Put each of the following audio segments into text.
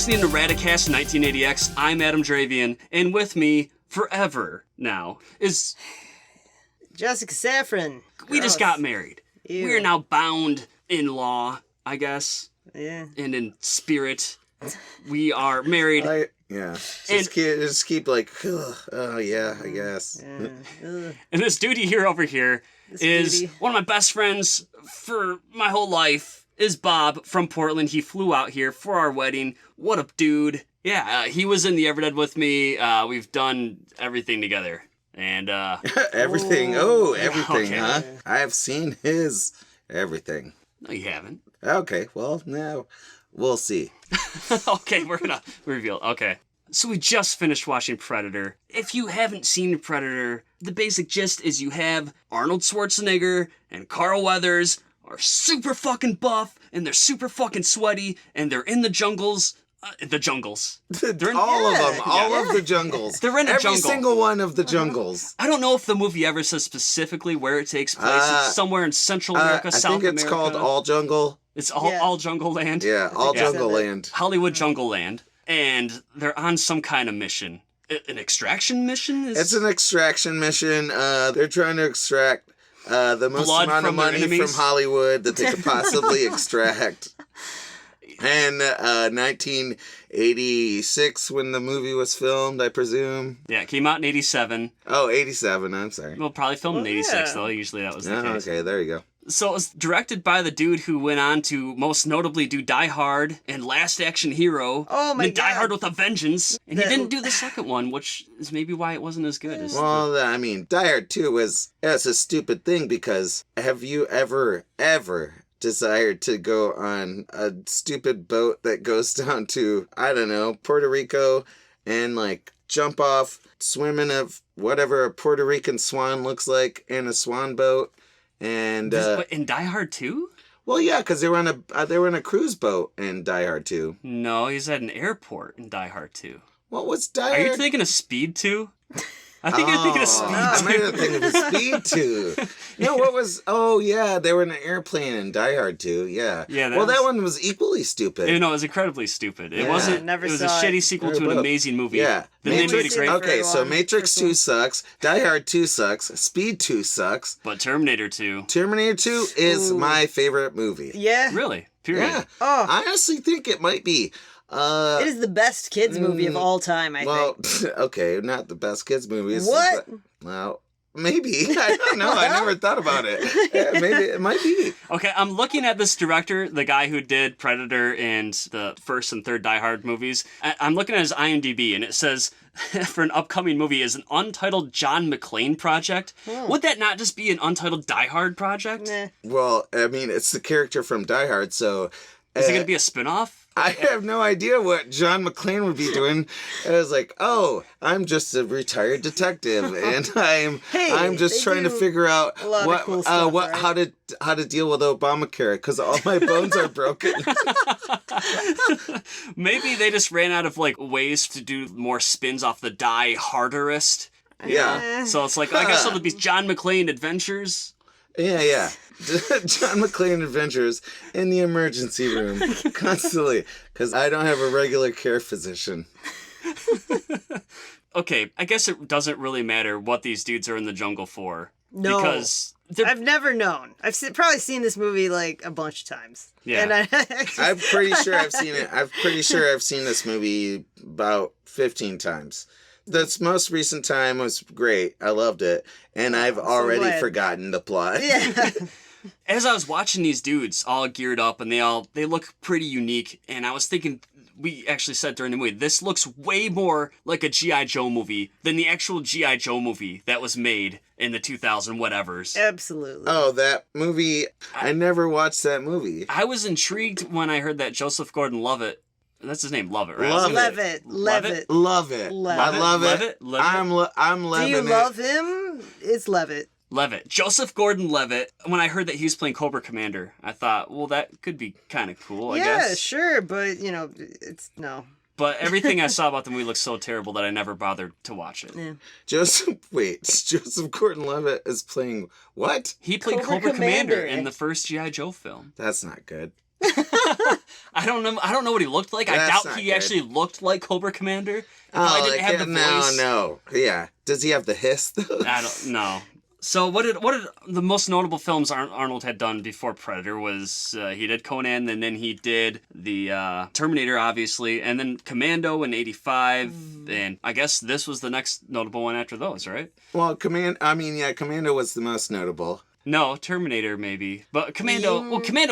listening to Radicast 1980X. I'm Adam Dravian, and with me forever now is Jessica Safron. We just got married. Ew. We are now bound in law, I guess. Yeah. And in spirit. We are married. Just keep like, oh yeah, I guess. Yeah. And this dude you hear over here is one of my best friends for my whole life. Is Bob from Portland. He flew out here for our wedding. What a dude. Yeah, he was in the Everdead with me. We've done everything together. And, everything. Oh, everything, Okay. huh? I've seen his everything. No, you haven't. Okay, well, now we'll see. Okay, we're gonna reveal. Okay. So we just finished watching Predator. If you haven't seen Predator, the basic gist is you have Arnold Schwarzenegger and Carl Weathers are super fucking buff, and they're super fucking sweaty, and they're in the jungles. They're in, all of the jungles. They're in a jungle. Every single one of the jungles. I don't know if the movie ever says specifically where it takes place. It's somewhere in Central America, South America. I think it's called All Jungle. It's all Jungle Land. Yeah, All Jungle Land. Hollywood Jungle Land. And they're on some kind of mission. An extraction mission? It's an extraction mission. They're trying to extract the most blood amount of money from Hollywood that they could possibly extract. And 1986 when the movie was filmed, I presume. Yeah, it came out in 87. Oh, 87, I'm sorry. Well, probably filmed in 86, though. Usually that was the case. Okay, there you go. So it was directed by the dude who went on to most notably do Die Hard and Last Action Hero. Oh my and God. Die Hard with a Vengeance. And he didn't do the second one, which is maybe why it wasn't as good. Well, I mean, Die Hard 2 was a stupid thing because have you ever desired to go on a stupid boat that goes down to, I don't know, Puerto Rico and like jump off, swim in a whatever a Puerto Rican swan looks like in a swan boat? And in Die Hard 2? Well, yeah, because they were in a cruise boat in Die Hard 2. No, he's at an airport in Die Hard 2. What was Die Hard? Are you thinking of Speed 2? I think you're thinking of Speed 2. I might have thinking of Speed 2. No, what was... Oh, yeah, they were in an airplane in Die Hard 2, yeah. That one was equally stupid. No, it was incredibly stupid. It wasn't... Never it was a saw shitty it. sequel to an amazing movie. Yeah. Then they made a great... Okay, so Matrix 2 sucks, Die Hard 2 sucks, Speed 2 sucks. But Terminator 2... Terminator 2 is my favorite movie. Yeah. Really? Period. Yeah. Oh. I honestly think it might be... it is the best kids movie of all time, I think. Okay, not the best kids movie. What? Well, maybe. I don't know. I never thought about it. Yeah, maybe it might be. Okay, I'm looking at this director, the guy who did Predator and the first and third Die Hard movies. I'm looking at his IMDb, and it says for an upcoming movie is an untitled John McClane project. Would that not just be an untitled Die Hard project? Nah. Well, I mean, it's the character from Die Hard, so... Is it going to be a spin-off? I have no idea what John McClane would be doing. I was like, oh, I'm just a retired detective, and I'm just trying to figure out how to deal with Obamacare because all my bones are broken. Maybe they just ran out of ways to do more spins off the Die Harderist. Yeah. So it's like I guess it'll be John McClane Adventures. Yeah. John McClane Adventures in the emergency room constantly because I don't have a regular care physician. Okay, I guess it doesn't really matter what these dudes are in the jungle for. No. Because I've never known. I've probably seen this movie a bunch of times. Yeah. And I'm pretty sure I've seen it. I'm pretty sure I've seen this movie about 15 times. This most recent time was great. I loved it. And I've already forgotten the plot. Yeah. As I was watching these dudes all geared up and they look pretty unique, and I was thinking, we actually said during the movie, this looks way more like a G.I. Joe movie than the actual G.I. Joe movie that was made in the 2000 whatevers. Absolutely. Oh, that movie. I never watched that movie. I was intrigued when I heard that Joseph Gordon-Levitt, that's his name, Lovett, right? Levitt. Love it. Levitt. I love it. Levitt? I'm loving it. Do you love him? It's Levitt. Levitt. Joseph Gordon-Levitt. When I heard that he was playing Cobra Commander, I thought, well, that could be kind of cool, I guess. Yeah, sure, but, it's no. But everything I saw about the movie looked so terrible that I never bothered to watch it. Yeah. Joseph Gordon-Levitt is playing what? He played Cobra Commander in the first G.I. Joe film. That's not good. I don't know what he looked like. I That's doubt not he good. actually looked like Cobra Commander. He probably didn't have the voice. No. Yeah. Does he have the hiss though? I don't know. So what did the most notable films Arnold had done before Predator was he did Conan, and then he did the Terminator, obviously, and then Commando in '85, and I guess this was the next notable one after those, right? Well, Commando was the most notable. No, Terminator maybe, but Commando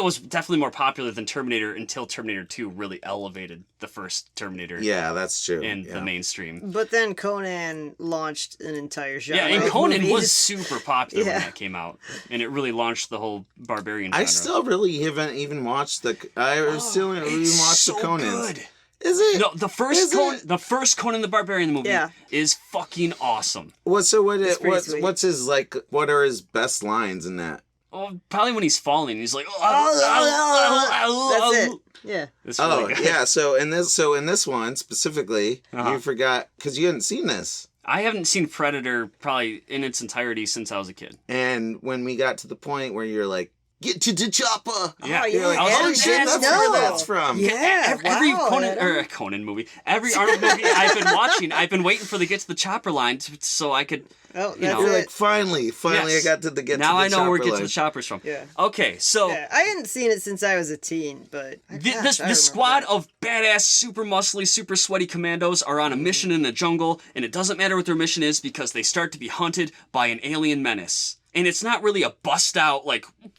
was definitely more popular than Terminator until Terminator 2 really elevated the first Terminator. Yeah, that's true. In the mainstream. But then Conan launched an entire genre. Yeah, and of Conan movies. was super popular when Yeah. that came out, and it really launched the whole barbarian genre. I still really haven't even watched I still haven't even watched the Conans. Good. Is it? No, the first Conan the Barbarian movie is fucking awesome. What's pretty sweet. what's his what are his best lines in that? Oh, probably when he's falling, he's like, That's it. Yeah. It's really good. Yeah. So in this one specifically, you forgot because you hadn't seen this. I haven't seen Predator probably in its entirety since I was a kid. And when we got to the point where you're like, get to the chopper. Yeah, You're like, I was oh like, shit, that's where that's from. Yeah, every wow, Conan movie, every Arnold movie I've been watching, I've been waiting for the get to the chopper line so I could. Oh, that's You're it. like, finally, Yes. I got to the get now to the I know where chopper get to line. the choppers from. Yeah. Okay, so Yeah, I hadn't seen it since I was a teen, but this squad of badass, super muscly, super sweaty commandos are on a mission in the jungle, and it doesn't matter what their mission is because they start to be hunted by an alien menace. And it's not really a bust-out,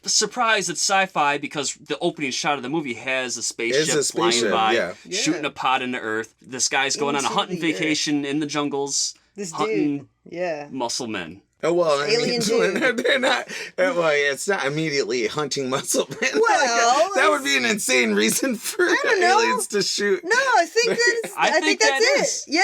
surprise, it's sci-fi because the opening shot of the movie has a spaceship flying by, yeah. shooting a pod into Earth. This guy's going on a Into hunting the vacation in the jungles, This hunting dude, yeah. muscle men. Oh, well, Alien dude. they're not. Well, it's not immediately hunting muscle men. Well, that would be an insane reason for don't know. aliens to shoot. No, I think that's. I think that's that it. is. Yeah,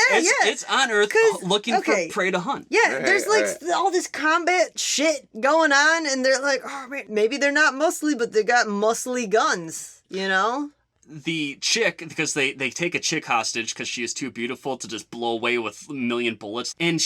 It's on Earth 'Cause- looking okay. for prey to hunt. Yeah, Right, there's all this combat shit going on, and they're like, oh man, maybe they're not muscly, but they got muscly guns, you know? The chick, because they take a chick hostage because she is too beautiful to just blow away with a million bullets. And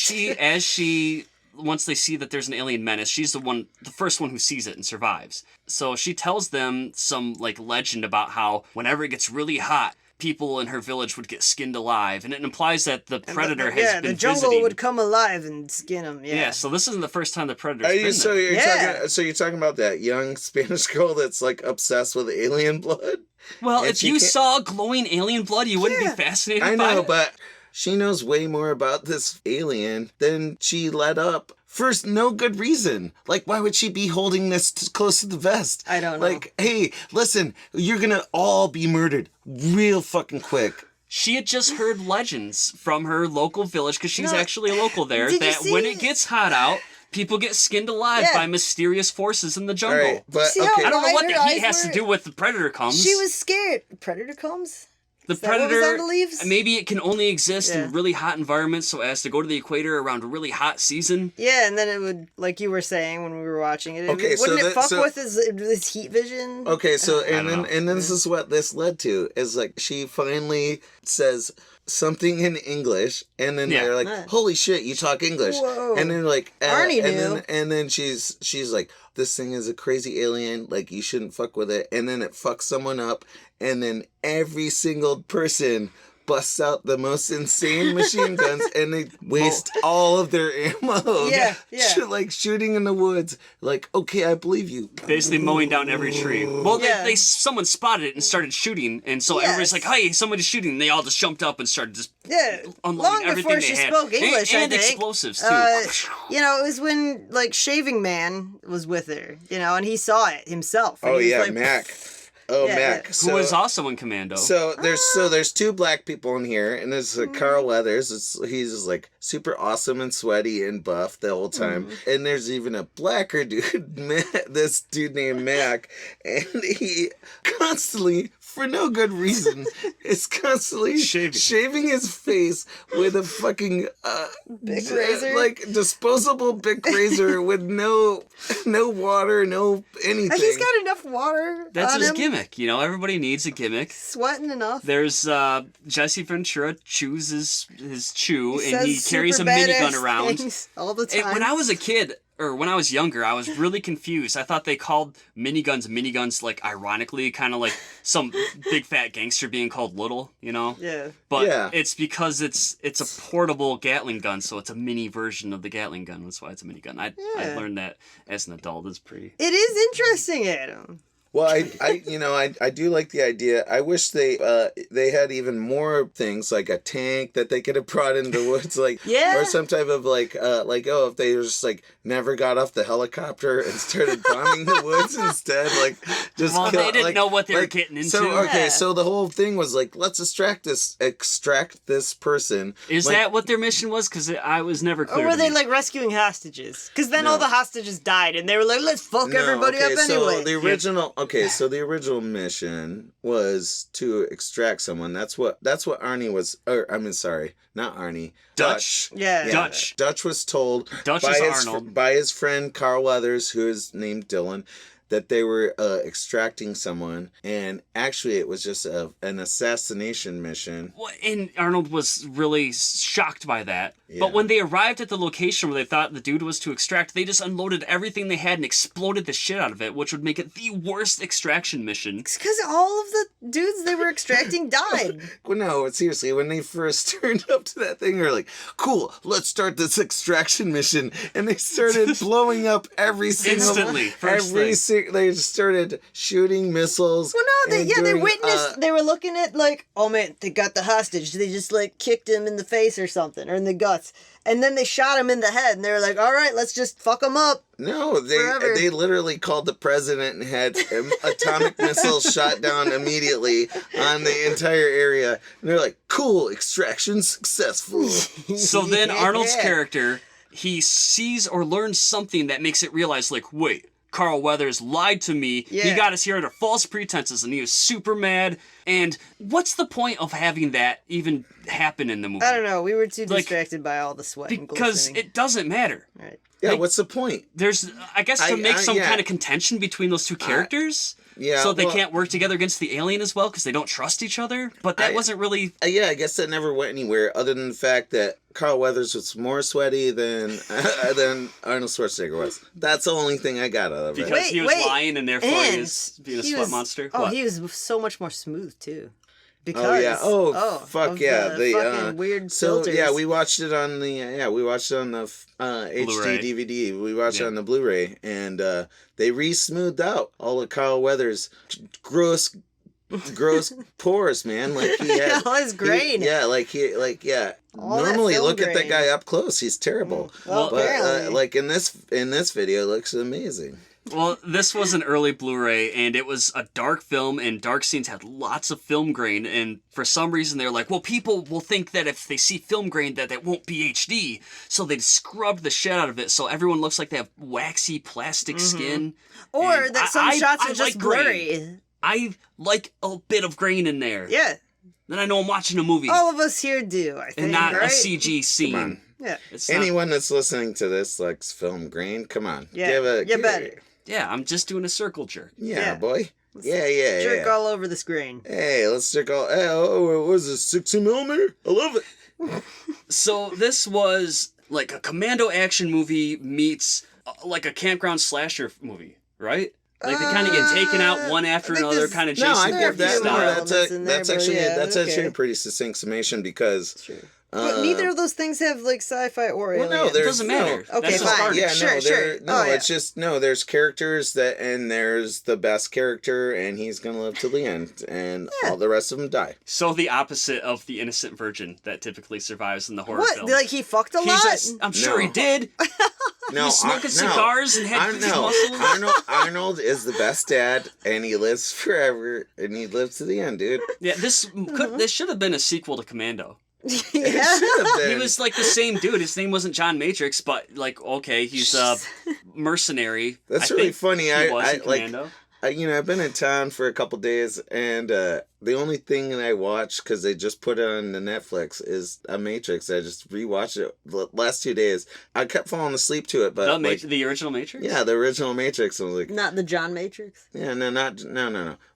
once they see that there's an alien menace, she's the first one who sees it and survives. So she tells them some legend about how whenever it gets really hot, people in her village would get skinned alive, and it implies that the predator has been the jungle visiting. would come alive and skin them. Yeah, so this isn't the first time the predator's Are been you, there. so you're talking about that young Spanish girl that's obsessed with alien blood? Well, And if she you can't- saw glowing alien blood, you wouldn't Yeah. be fascinated I by know, it. but she knows way more about this alien than she let up. First, no good reason. Why would she be holding this close to the vest? I don't know. Hey, listen, you're gonna all be murdered real fucking quick. She had just heard legends from her local village, because she's No, actually a local there, did you that when see- it gets hot out, people get skinned alive Yeah. by mysterious forces in the All jungle. right, but see how okay. I don't know what Why the her heat eyes has to were- do with the predator comes. She was scared. Predator comes? the Is that what was predator. on the leaves? Maybe it can only exist Yeah. in really hot environments, so as to go to the equator around a really hot season. Yeah, and then it would, like you were saying when we were watching it, Okay, wouldn't so it fuck so- with his heat vision? Okay, so I don't know. and then this is what this led to is she finally says something in English, and then Yeah. they're like, "Holy shit, you talk English!" Whoa. And then Arnie and knew. then she's like, "This thing is a crazy alien. You shouldn't fuck with it." And then it fucks someone up, and then every single person busts out the most insane machine guns, and they waste all of their ammo. Yeah. Shooting in the woods. Okay, I believe you. Basically mowing down every tree. Well, Yeah. someone spotted it and started shooting, and so everybody's like, "Hey, somebody's shooting!" And they all just jumped up and started just Yeah, unloading long everything before they she had. spoke English, and I think. explosives too. It was when Shaving Man was with her, and he saw it himself. And Oh he was yeah, like, Mac. Oh, Yeah, Mac. yeah. Who was also in Commando. So there's two black people in here, and there's Carl Weathers. He's just super awesome and sweaty and buff the whole time. And there's even a blacker dude, this dude named Mac, and he constantly, for no good reason, is constantly shaving his face with a fucking Bic razor? disposable Bic razor with no water, no anything. He's got enough water. That's on his him. gimmick. Everybody needs a gimmick. Sweating enough. There's Jesse Ventura chews his chew, and he says carries a super minigun badass around. things all the time. When I was a kid, when I was younger, I was really confused. I thought they called miniguns, like, ironically, kind of like some big fat gangster being called little, you know? Yeah. But it's because it's a portable Gatling gun, so it's a mini version of the Gatling gun. That's why it's a minigun. I learned that as an adult. It's pretty... It is interesting, Adam. Well, I do like the idea. I wish they had even more things, like a tank that they could have brought into the woods, like, or some type of if they just like never got off the helicopter and started bombing the woods instead, like just they didn't know what they were getting into. So the whole thing was like, let's extract this person. Is that what their mission was? Because I was never clear. Or were they like rescuing hostages? Because then all the hostages died, and they were like, let's fuck everybody up anyway. So the original. Okay, so the original mission was to extract someone. That's what Arnie was. Or I mean, sorry, not Arnie. Dutch. Yeah. Dutch was told by his friend Carl Weathers, who is named Dylan, that they were extracting someone, and actually it was just an assassination mission. Well, and Arnold was really shocked by that. Yeah. But when they arrived at the location where they thought the dude was to extract, they just unloaded everything they had and exploded the shit out of it, which would make it the worst extraction mission. It's because all of the dudes they were extracting died. Well, no, seriously, when they first turned up to that thing, they were like, cool, let's start this extraction mission. And they started blowing up every single... Instantly. They just started shooting missiles. Well, no, they witnessed, they were looking at, like, oh man, they got the hostage. They just, like, kicked him in the face or something, or in the guts. And then they shot him in the head, and they were like, all right, let's just fuck him up. No, they literally called the president and had atomic missiles shot down immediately on the entire area. And they're like, cool, extraction successful. So then Arnold's character, he sees or learns something that makes it realize, like, wait, Carl Weathers lied to me. Yeah. He got us here under false pretenses, and he was super mad. And what's the point of having that even happen in the movie? I don't know. We were too distracted by all the sweat and because glistening. it doesn't matter. Right. Yeah, Like, what's the point? There's, I guess, to make some kind of contention between those two characters. So they can't work together against the alien as well because they don't trust each other. But that wasn't really... I guess that never went anywhere other than the fact that Carl Weathers was more sweaty than Arnold Schwarzenegger was. That's the only thing I got out of it. Because he was lying and therefore he was being a sweat monster? Oh, he was so much more smooth, too. Because, fuck yeah! The fucking weird filters. Yeah, we watched it on the HD Blu-ray. DVD. We watched it on the Blu-ray, and they re-smoothed out all of Carl Weathers' gross pores, man. Like he had all his grain. Normally, look at that guy up close. He's terrible. Well, but like in this video, it looks amazing. Well, this was an early Blu-ray, and it was a dark film, and dark scenes had lots of film grain, and for some reason they're like, well, people will think that if they see film grain that it won't be HD, so they scrubbed the shit out of it, so everyone looks like they have waxy plastic skin. Or and that some shots are just like blurry. Grain. I like a bit of grain in there. Yeah. Then I know I'm watching a movie. All of us here do, I think, and not right? a CG scene. Come on. Yeah. Anyone that's listening to this likes film grain. Come on. Yeah. Better. Yeah, I'm just doing a circle jerk. Yeah. Boy. Yeah. Jerk all over the screen. Hey, let's jerk all. Hey, what is this, 60mm? I love it. So this was like a commando action movie meets like a campground slasher movie, right? Like they kind of get taken out one after another, kind of Jason Voorhees style. That's actually a pretty succincct summation because. Sure. But neither of those things have like sci-fi or alien. Well, no, it doesn't matter. Okay, fine. Yeah, sure. It's just there's characters and there's the best character, and he's gonna live till the end, and all the rest of them die. So the opposite of the innocent virgin that typically survives in the horror film. Like he fucked a lot? I'm sure he did. No, he was smoking cigars and had muscles. Arnold is the best dad, and he lives forever, and he lives to the end, dude. Yeah, this should have been a sequel to Commando. Yeah. He was like the same dude. His name wasn't John Matrix, but like, okay, he's a mercenary. That's really funny. I've been in town for a couple days, and the only thing that I watched, because they just put it on the Netflix, is a Matrix. I just rewatched it the last 2 days. I kept falling asleep to it, but the original Matrix. Yeah, the original Matrix. I was like, not the John Matrix. Yeah, no.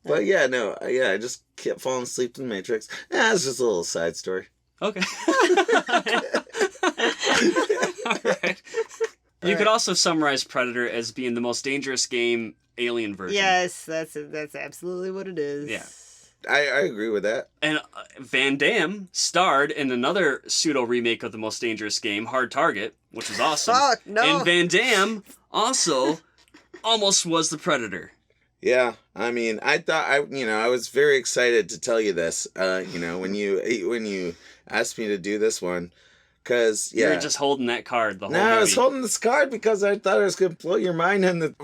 But I just kept falling asleep to the Matrix. Yeah, it's just a little side story. Okay. All right. You could also summarize Predator as being the most dangerous game alien version. Yes, that's absolutely what it is. Yeah. I agree with that. And Van Damme starred in another pseudo remake of the most dangerous game, Hard Target, which was awesome. Fuck, no. And Van Damme also almost was the Predator. Yeah, I mean, I thought I was very excited to tell you this. When you asked me to do this one, because You were just holding that card the whole No, I was movie. holding this card because I thought I was gonna blow your mind on the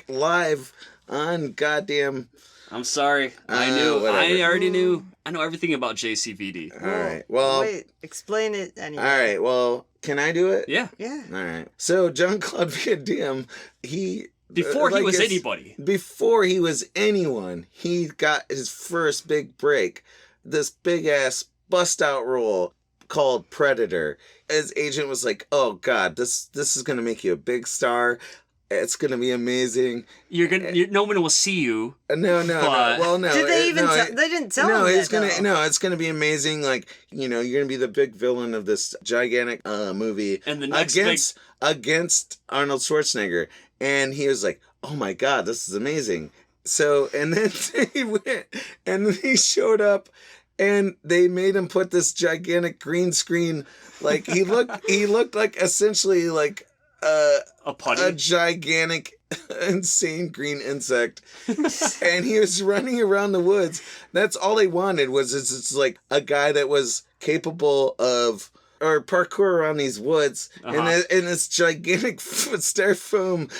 live on goddamn. I'm sorry. I knew. Whatever. I already knew. I know everything about JCVD. All right. Well. Wait. Explain it anyway. All right. Well, can I do it? Yeah. Yeah. All right. So Jean-Claude Van Damme, Before he was anybody. Before he was anyone, he got his first big break. This big ass bust out role called Predator. His agent was like, "Oh God, this is gonna make you a big star. It's gonna be amazing. No one will see you." No. Well, no. Did they even? They didn't tell him it's that, gonna. No, it's gonna be amazing. Like, you're gonna be the big villain of this gigantic movie. And the next against Arnold Schwarzenegger, and he was like, "Oh my God, this is amazing." So, and then he went, and then he showed up, and they made him put this gigantic green screen. Like he looked like essentially like a putty. a gigantic, insane green insect, and he was running around the woods. That's all they wanted was it's like a guy that was capable of or parkour around these woods in this gigantic styrofoam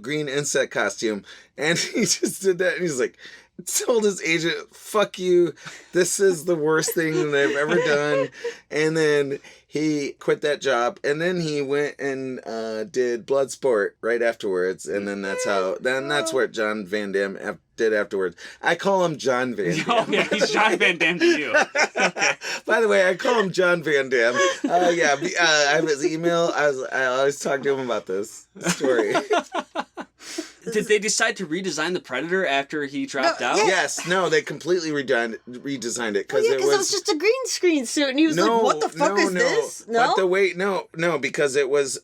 green insect costume, and he just did that, and he's like. Told his agent, "Fuck you, this is the worst thing that I've ever done," and then he quit that job, and then he went and did Bloodsport right afterwards, and then that's what John Van Damme did afterwards. I call him John Van Damme. Oh yeah, he's John Van Damme to you. Okay. By the way, I call him John Van Damme. I have his email. I always talk to him about this story. Did they decide to redesign the Predator after he dropped out? yeah. Yes, no, they completely redesigned it because it was just a green screen suit, and he was like, "What the fuck is this?" No, But because it was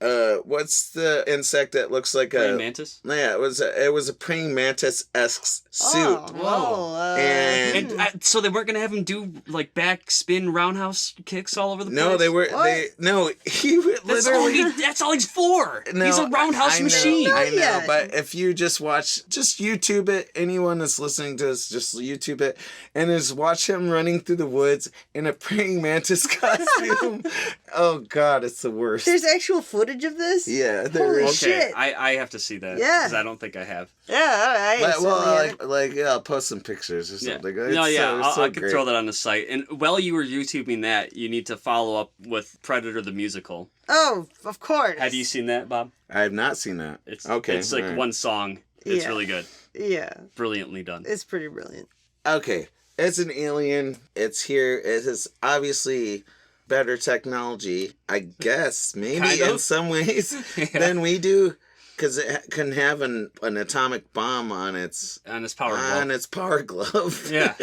what's the insect that looks like Praying mantis? Yeah, it was a praying mantis-esque suit. Whoa. And So they weren't gonna have him do like back spin roundhouse kicks all over the place. no, they were he would literally. That's all he's for. No, He's a roundhouse I know, machine. I know, Yeah. but if you just YouTube it. Anyone that's listening to this, just YouTube it, and just watch him running through the woods in a praying mantis costume. Oh God, it's the worst. There's actual footage of this. Yeah, there Holy is. shit. I have to see that. Yeah. Because I don't think I have. Yeah, all right. I'll post some pictures or something. Yeah. It's I could throw that on the site. And while you were YouTubing that, you need to follow up with Predator the musical. Oh, of course. Have you seen that, Bob? I have not seen that. It's okay. like one song. It's Yeah. really good. Yeah, Brilliantly done. it's pretty brilliant. Okay, it's an alien. It's here. It is obviously better technology, I guess, maybe Kind of. in some ways than we do, because it can have an atomic bomb on its power glove. Yeah.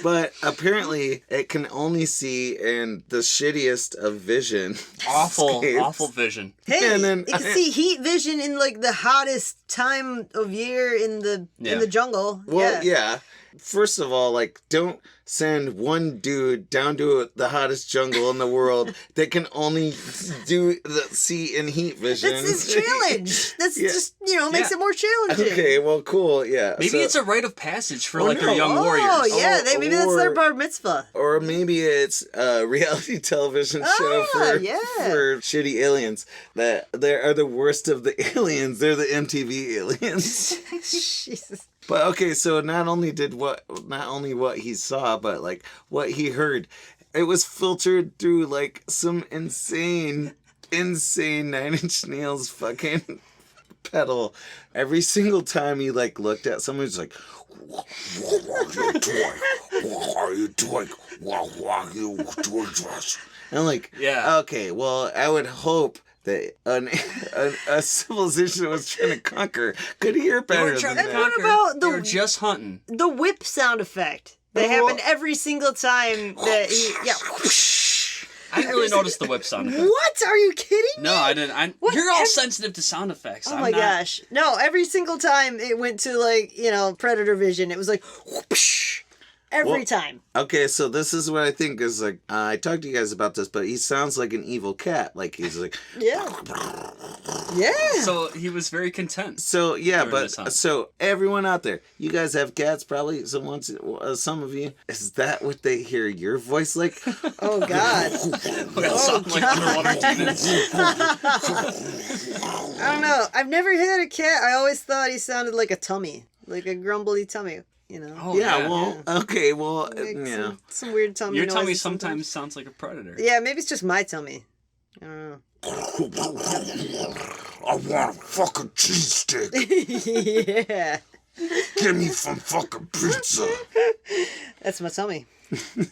But apparently it can only see in the shittiest of vision. Awful scapes. vision. Hey, And then- you can see heat vision in like the hottest time of year in the jungle. Well, yeah. First of all, like, don't send one dude down to the hottest jungle in the world that can only see in heat vision. That's his challenge. That's just, makes it more challenging. Okay, well, cool, yeah. Maybe it's a rite of passage for their no. young warriors. Oh, yeah, maybe that's their or- bar mitzvah. Or maybe it's a reality television show for shitty aliens. That they are the worst of the aliens. They're the MTV aliens. Jesus. But okay, so not only what he saw, but like what he heard, it was filtered through like some insane 9-Inch Nails fucking pedal. Every single time he like looked at someone, he's like, "What are you doing? What are you doing?" And I'm like, Yeah. okay, well, I would hope that a civilization that was trying to conquer could hear better than that. What about They were just hunting. the whip sound effect that happened every single time that he... Yeah. I didn't really notice the whip sound effect. What? Are you kidding me? No, I didn't. What? You're all sensitive to sound effects. Oh I'm my not. gosh. No, every single time it went to like, predator vision, it was like whoosh, every time. Okay, so this is what I think is like, I talked to you guys about this, but he sounds like an evil cat. Like, he's like... Yeah. Yeah. So he was very content. So, yeah, during but, this time. so everyone out there, you guys have cats, probably, some of you. Is that what they hear your voice like? Oh, God. We all sound like underwater demons. I don't know. I've never had a cat. I always thought he sounded like a tummy. Like a grumbly tummy, Oh, yeah, well, okay, well, Like yeah. some weird tummy Your tummy noises sometimes sounds like a predator. Yeah, maybe it's just my tummy. I don't know. I want a fucking cheesesteak. Yeah. Give me some fucking pizza. That's my tummy.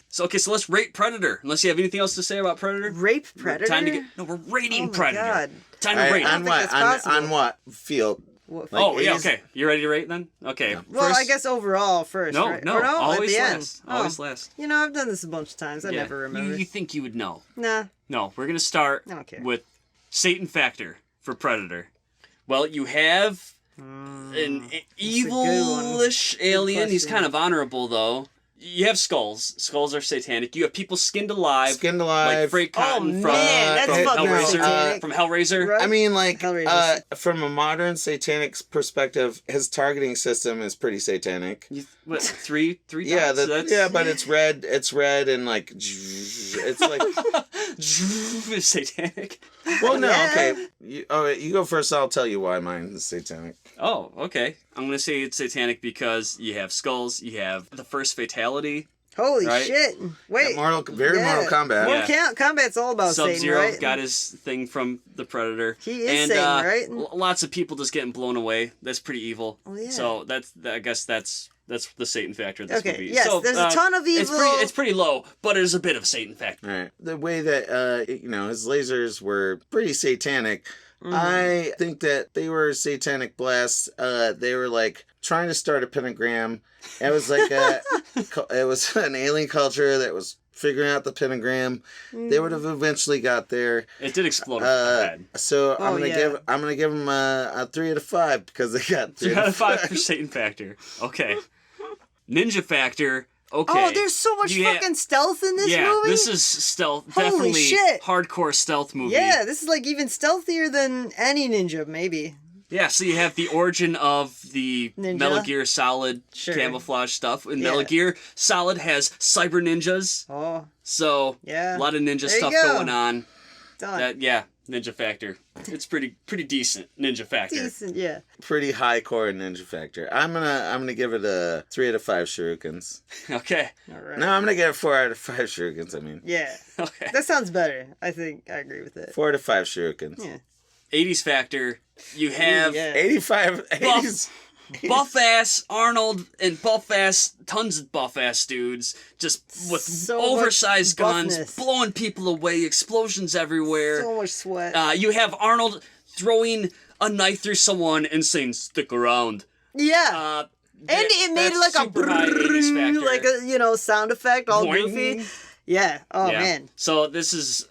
So let's rate Predator. Unless you have anything else to say about Predator. Rape Predator? Time to get. No, we're rating Oh my Predator. God. Time to All rate. right, it. on think what? that's On possible. what field? What, Like, Oh yeah, 80s? okay. You ready to rate then? Okay. well, First- I guess overall first, No, right? no, Or always at the last. end. Always Oh. last. I've done this a bunch of times. I Yeah. never remember. You think you would know? Nah. No, we're gonna start I don't care. with Satan Factor for Predator. Well, you have an good one. evilish alien. He's question. kind of honorable though. You have skulls. Skulls are satanic. You have people skinned alive. Skinned alive. Like Freight Cotton from, man, that's from fucking Hellraiser. satanic. From Hellraiser. Right? I mean, like, Hellraiser. from a modern satanic perspective, his targeting system is pretty satanic. What, three Yeah, dots? So yeah, but it's red. It's red and like, it's like. It's satanic. Well, no, Yeah. okay. You go first. I'll tell you why mine is satanic. Oh, okay. I'm gonna say it's satanic because you have skulls. You have the first fatality. Holy Right? shit. Wait. Mortal yeah. Kombat. Yeah. Mortal Kombat's all about Satan, Sub-Zero right? got his thing from the Predator. He is and, Satan, right? Lots of people just getting blown away. That's pretty evil. Oh, yeah. So I guess that's the Satan factor of this Okay, movie. yes, so, there's a ton of evil. It's pretty low, but there's a bit of Satan factor. All right. The way that his lasers were pretty satanic. Mm-hmm. I think that they were satanic blasts. They were like trying to start a pentagram. It was like it was an alien culture that was figuring out the pentagram. They would have eventually got there. It did explode in my head. So I'm Oh, gonna give them a 3 out of 5 because they got 3 out of 5 for Satan factor. Okay. Ninja factor. Okay. Oh, there's so much You ha- fucking stealth in this yeah, movie. this is stealth. Holy Definitely shit. hardcore stealth movie. Yeah, this is like even stealthier than any ninja, maybe. Yeah, so you have the origin of the Ninja. Metal Gear Solid Sure. camouflage stuff. And Yeah. Metal Gear Solid has cyber ninjas. Oh, So yeah. a lot of ninja There you stuff go. going on. Done. Ninja factor. It's pretty decent ninja factor. Decent, yeah. pretty high core ninja factor. I'm gonna give it a 3 out of 5 shurikens. Okay. All right. No, I'm gonna give it 4 out of 5 shurikens. I mean, Yeah. Okay. That sounds better. I think I agree with it. 4 out of 5 shurikens. Yeah. 80s factor. You have yeah. 85, 80s. buff ass Arnold and buff ass tons of buff ass dudes just with So much oversized guns buffness. blowing people away, explosions everywhere. So much sweat. You have Arnold throwing a knife through someone and saying "stick around." yeah. And it made that's like a super high 80s factor. like a sound effect, all Boing. goofy. Yeah. Oh Yeah. man. So this is,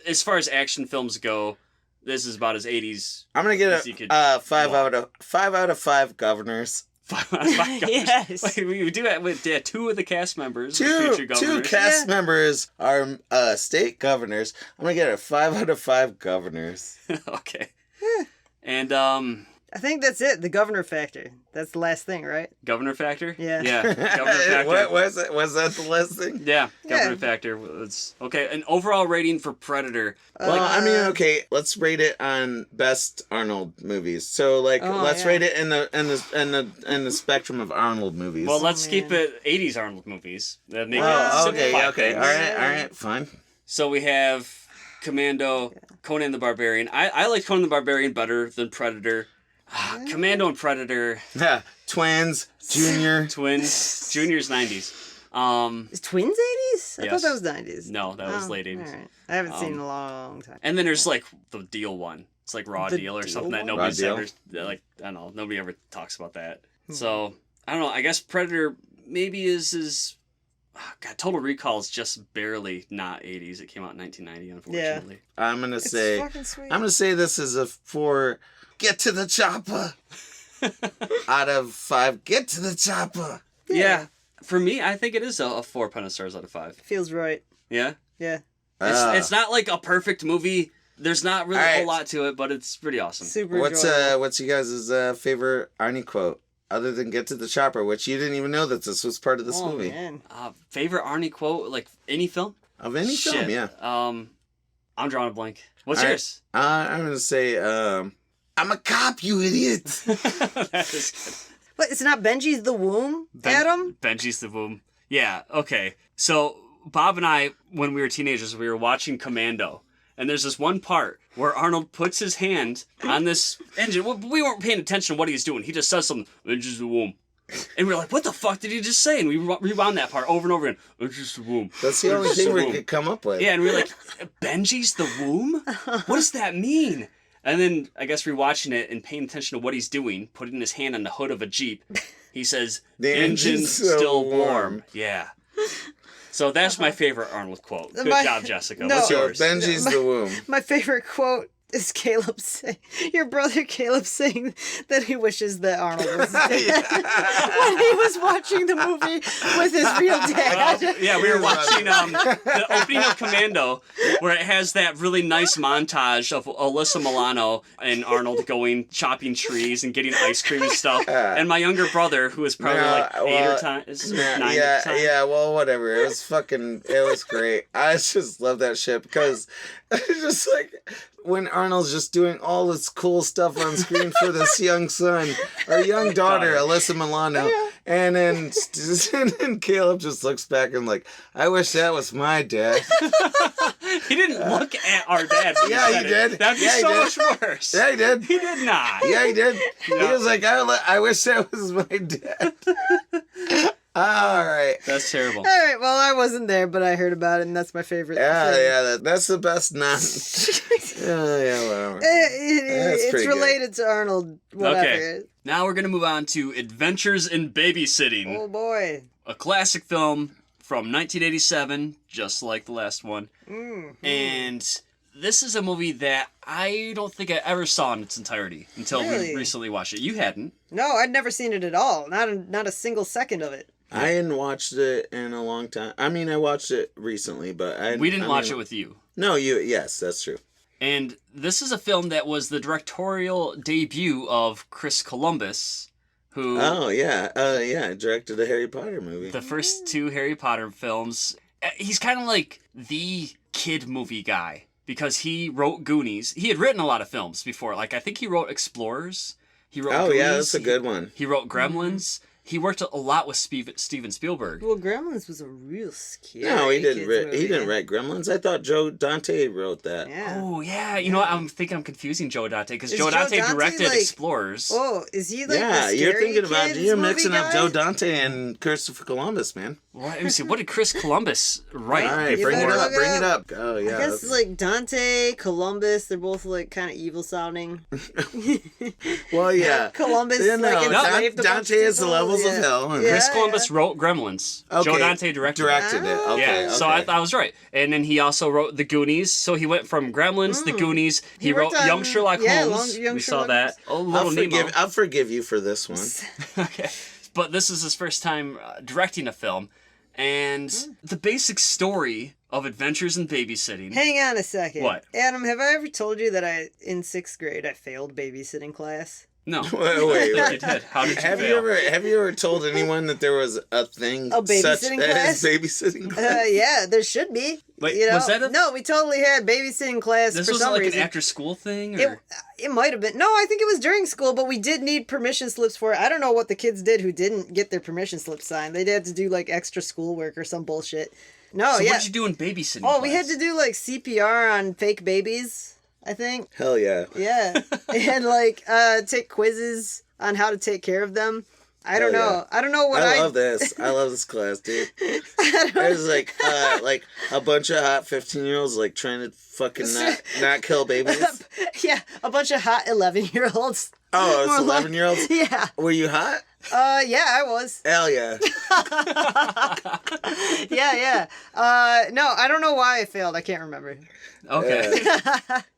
as far as action films go, this is about as 80s. I'm gonna get Yes, you could- a 5 out of 5 governors. Yes. Wait, we do have with 2 of the cast members, Two future governors. cast members are state governors. I'm gonna get a 5 out of 5 governors. Okay. And I think that's it. The governor factor. That's the last thing, right? governor factor. Yeah. Yeah. Governor factor. What was it? Was that the last thing? Yeah. Governor Yeah. factor. Was okay. An overall rating for Predator. Well, I mean, okay, let's rate it on best Arnold movies. So, like, Oh, let's yeah. rate it in the spectrum of Arnold movies. Well, let's man. keep it 80s Arnold movies. That make it Oh, simplify okay, things. all right, fine. So we have Commando, Conan the Barbarian. I like Conan the Barbarian better than Predator. Commando and Predator, Yeah, twins, Junior. twins, Junior's 90s. Is Twins 80s? I Yes. thought that was 90s. No, that was Oh, late 80s. all right. I haven't seen it in a long time. And then there's like the Deal one. It's like Raw The Deal or Deal something that one? nobody's Raw ever like. I don't know. Nobody ever talks about that. Hmm. So I don't know. I guess Predator maybe is God, Total Recall is just barely not 80s. It came out in 1990, unfortunately. I'm gonna say. fucking sweet. I'm gonna say this is a 4. Get to the chopper. Out of 5. Get to the chopper. Yeah. For me, I think it is a 4 Punished Stars out of 5. Feels right. Yeah? Yeah. It's not like a perfect movie. There's not really a Alright. whole lot to it, but it's pretty awesome. Super What's enjoyable. you guys' favorite Arnie quote? Other than "Get to the chopper," which you didn't even know that this was part of this Oh, movie. man. Favorite Arnie quote, like any film? Of any Shit. film, yeah. I'm drawing a blank. What's Alright. yours? I'm gonna say, "I'm a cop, you idiot." That is good. But it's not Benji's the womb, Adam? Benji's the boom. Yeah, okay. So, Bob and I, when we were teenagers, we were watching Commando. And there's this one part where Arnold puts his hand on this engine. We weren't paying attention to what he was doing. He just says something, Benji's the womb. And we were like, what the fuck did he just say? And we rewound that part over and over again. Benji's the womb. That's the only thing we could come up with. Yeah, and we were like, Benji's the womb? What does that mean? And then, I guess rewatching it and paying attention to what he's doing, putting his hand on the hood of a Jeep, he says, The engine's engine's so still warm. warm. Yeah. So that's my favorite Arnold quote. Good job, Jessica. No. What's So yours? Benji's the womb. My favorite quote is Caleb saying, your brother Caleb saying that he wishes that Arnold was dead when he was watching the movie with his real dad. Yeah, we were watching the opening of Commando, where it has that really nice montage of Alyssa Milano and Arnold going chopping trees and getting ice cream and stuff. And my younger brother, who was probably like 8 or 9 at the time. Yeah, well, whatever. It was great. I just love that shit because it's just like when Arnold's just doing all this cool stuff on screen for this young son or young daughter, Alyssa Milano, and then Caleb just looks back and like, I wish that was my dad. He didn't look at our dad. Yeah, he did. That'd be Yeah, he so did. much worse. Yeah, he did. He did not. Yeah, he did. He was like, I wish that was my dad. All right. That's terrible. All right, well, I wasn't there, but I heard about it, and that's my favorite thing. That's the best non. Whatever. It's pretty related to Arnold, whatever. Okay. Now we're going to move on to Adventures in Babysitting. Oh, boy. A classic film from 1987, just like the last one. Mm-hmm. And this is a movie that I don't think I ever saw in its entirety until Really? we recently watched it. You hadn't. No, I'd never seen it at all. Not a single second of it. I hadn't watched it in a long time. I mean, I watched it recently, but We didn't watch it with you. No, you. Yes, that's true. And this is a film that was the directorial debut of Chris Columbus, who... Oh, yeah. Directed the Harry Potter movie. The first 2 Harry Potter films. He's kind of like the kid movie guy because he wrote Goonies. He had written a lot of films before. Like, I think he wrote Explorers. He wrote Goonies. Yeah, that's a good one. He wrote Gremlins. He worked a lot with Steven Spielberg. Well, Gremlins was a real scary No, he didn't. kids movie. He didn't write Gremlins. I thought Joe Dante wrote that. Yeah. Oh, yeah. You know what? I'm confusing Joe Dante because Is Joe Joe Dante Dante, directed like- Explorers. Oh, is he like Yeah, the you're scary thinking about kids you're movie mixing up guy? Joe Dante and Christopher Columbus, man. Well, let me see. What did Chris Columbus write? All right, You bring it better up. look it Bring it up. up. Oh yeah. I guess like Dante, Columbus, they're both like kind of evil sounding. Well, yeah. Columbus, You know, like enslaved a bunch Dante of is the people. levels Yeah. of hell. And Yeah. Chris Columbus wrote Gremlins. Joe Dante directed it. it. Okay. Yeah, so okay. I was right. And then he also wrote The Goonies. So he went from Gremlins, The Goonies. He wrote worked on- Young Sherlock yeah, Holmes. Young we saw Sherlock that. Oh, Little Nemo. I'll forgive you for this one. Okay. But this is his first time directing a film. And the basic story of Adventures in Babysitting. Hang on a second. What? Adam, have I ever told you that in 6th grade I failed babysitting class? No. Wait. You did. How did you Have fail? you ever told anyone that there was a thing A babysitting such class? as babysitting class? Yeah, there should be. Wait, you know? was that a... No, we totally had babysitting class This for was some like reason. an after-school thing? It, Or... it might have been. No, I think it was during school, but we did need permission slips for it. I don't know what the kids did who didn't get their permission slips signed. They had to do like extra schoolwork or some bullshit. No, So yeah. what did you do in babysitting Oh, we had class? to do like CPR on fake babies, I think. Hell yeah. Yeah. And like take quizzes on how to take care of them. I don't Hell know. yeah. I don't know what I love this. I love this class, dude. There's like a bunch of hot 15-year-olds like trying to fucking not kill babies. Yeah, a bunch of hot 11-year-olds. Oh, it's More like- 11-year-olds? Yeah. Were you hot? Yeah, I was. Hell yeah. Yeah. No, I don't know why I failed. I can't remember. Okay.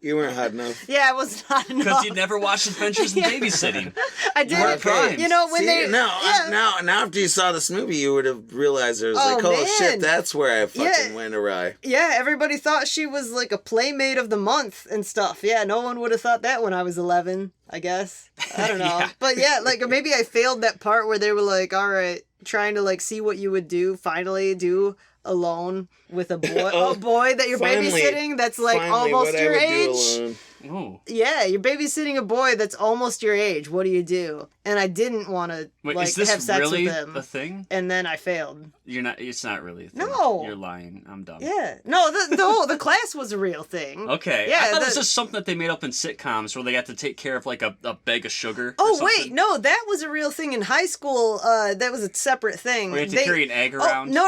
You weren't hot enough. Yeah, I was not enough. Because you never watched Adventures in Babysitting. I You weren't did. primed. You know, when See, they... now after you saw this movie, you would have realized it was like, oh man. shit, that's where I fucking went awry. Yeah, everybody thought she was like a playmate of the month and stuff. Yeah, no one would have thought that when I was 11, I guess. I don't know. Yeah. But yeah, like maybe I failed that part where they were like, all right, trying to like see what you would finally do alone with a boy that you're babysitting that's like almost your age. Ooh. Yeah, you're babysitting a boy that's almost your age. What do you do? And I didn't want to Wait, is this have sex really with him. a thing? And then I failed. You're not. It's not really a thing. No. You're lying. I'm dumb. Yeah. No, the class was a real thing. Okay. Yeah, I thought it was just something that they made up in sitcoms where they got to take care of like a bag of sugar. or Oh, something. wait. No, that was a real thing in high school. That was a separate thing. Where you had to carry an egg around. No.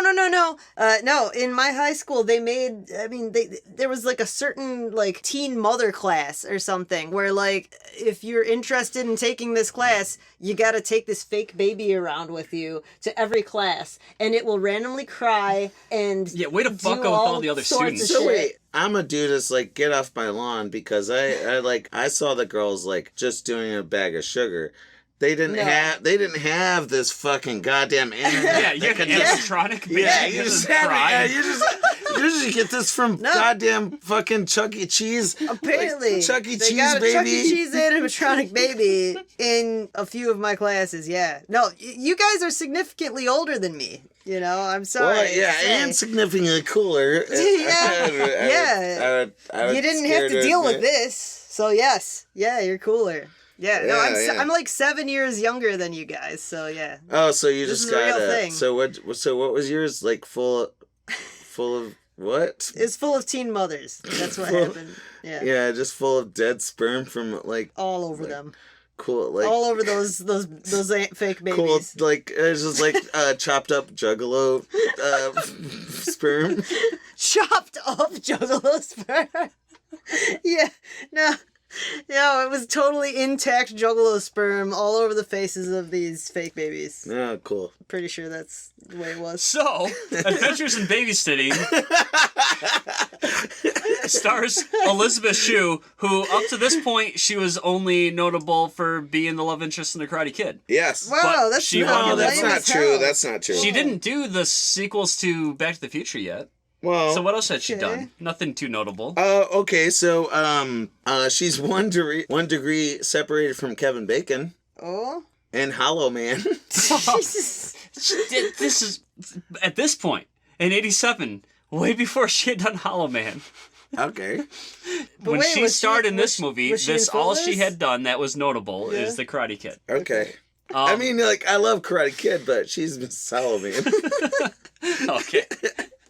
No, in my high school, they made, there was like a certain like teen mother class or something where like, if you're interested in taking this class, you gotta take this fake baby around with you to every class, and it will randomly cry and Yeah, way to fuck up with do all the other sorts of students. So shit. wait, I'm a dude that's like, get off my lawn, because I saw the girls like just doing a bag of sugar. They didn't have this fucking goddamn internet. Yeah, you have an electronic baby. Yeah, you you just cry. have it. Yeah, you just get this from goddamn fucking Chuck E. Cheese. Apparently, like, Chuck E. they Cheese got a baby. Chuck E. Cheese animatronic baby in a few of my classes. Yeah, no, you guys are significantly older than me. You know, I'm sorry. Well, yeah, to say. and significantly cooler. Yeah. You didn't have to deal with this, so yes, yeah, you're cooler. Yeah, no, I'm like 7 years younger than you guys, so yeah. Oh, so you This just is a real got thing. So what was yours like? Full of what? It's full of teen mothers. That's what happened. Yeah. Yeah, just full of dead sperm from like All over them. cool, like All over those fake babies. cool, like it's just like chopped up juggalo sperm. Chopped up juggalo sperm. Yeah, no, it was totally intact juggalo sperm all over the faces of these fake babies. Oh, cool. Pretty sure that's the way it was. So, Adventures in Babysitting stars Elizabeth Shue, who up to this point she was only notable for being the love interest in The Karate Kid. Yes. Wow, But that's she not, won- that's lame not as true. hell. That's not true. She didn't do the sequels to Back to the Future yet. Well, So what else had she Okay. done? Nothing too notable. okay, so she's one degree separated from Kevin Bacon Oh, and Hollow Man. Jesus. This is at this point in '87, way before she had done Hollow Man. Okay. When wait, she was starred she- in this was- movie, was she in this all she Footloose? had done that was notable is The Karate Kid. Okay. I mean, like, I love Karate Kid, but she's Miss Hollow Man. Okay.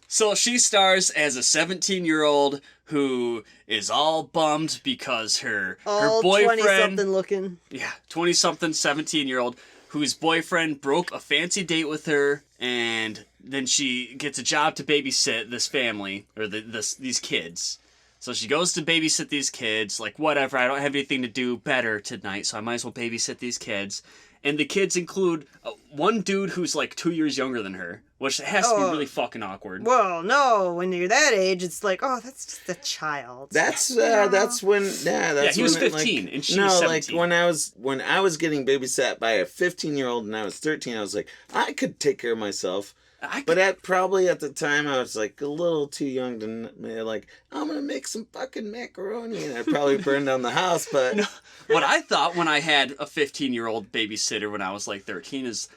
So she stars as a 17-year-old who is all bummed because her All boyfriend, 20-something looking. yeah, 20-something 17-year-old whose boyfriend broke a fancy date with her, and then she gets a job to babysit this family or these kids. So she goes to babysit these kids, like, whatever, I don't have anything to do better tonight, so I might as well babysit these kids. And the kids include one dude who's like 2 years younger than her, which has to be really fucking awkward. Well, no, when you're that age, it's like, oh, that's just a child. That's when He was 15 and she was 17. Like when I was getting babysat by a 15-year-old and I was 13, I was like, I could take care of myself. But at the time I was like a little too young to like, I'm gonna make some fucking macaroni, and I'd probably burn down the house. But No, what I thought when I had a 15-year-old babysitter when I was like 13 is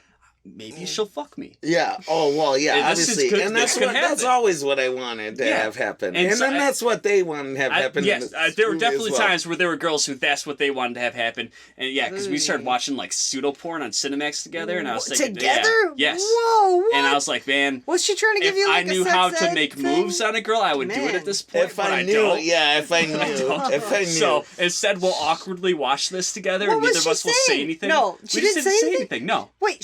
maybe she'll fuck me. yeah, oh well, yeah, Yeah, this is obviously, good- and this that's could that's happen. always what I wanted to have happen, and so then that's what they wanted to have happen. Yes, in this there were movie as definitely well. times where there were girls who that's what they wanted to have happen, and yeah, because we started watching like pseudo porn on Cinemax together, and I was thinking, Together? yeah, yes, Whoa, what? and I was like, man, Was she trying to give if you I like knew a sex how to ed make thing? moves on a girl, I would do it Man. at this point. If but I knew, don't. yeah, if I knew, if I knew. So instead, we'll awkwardly watch this together, What and was neither of she us will say saying? anything. No, we she just didn't didn't say say anything? No, Wait,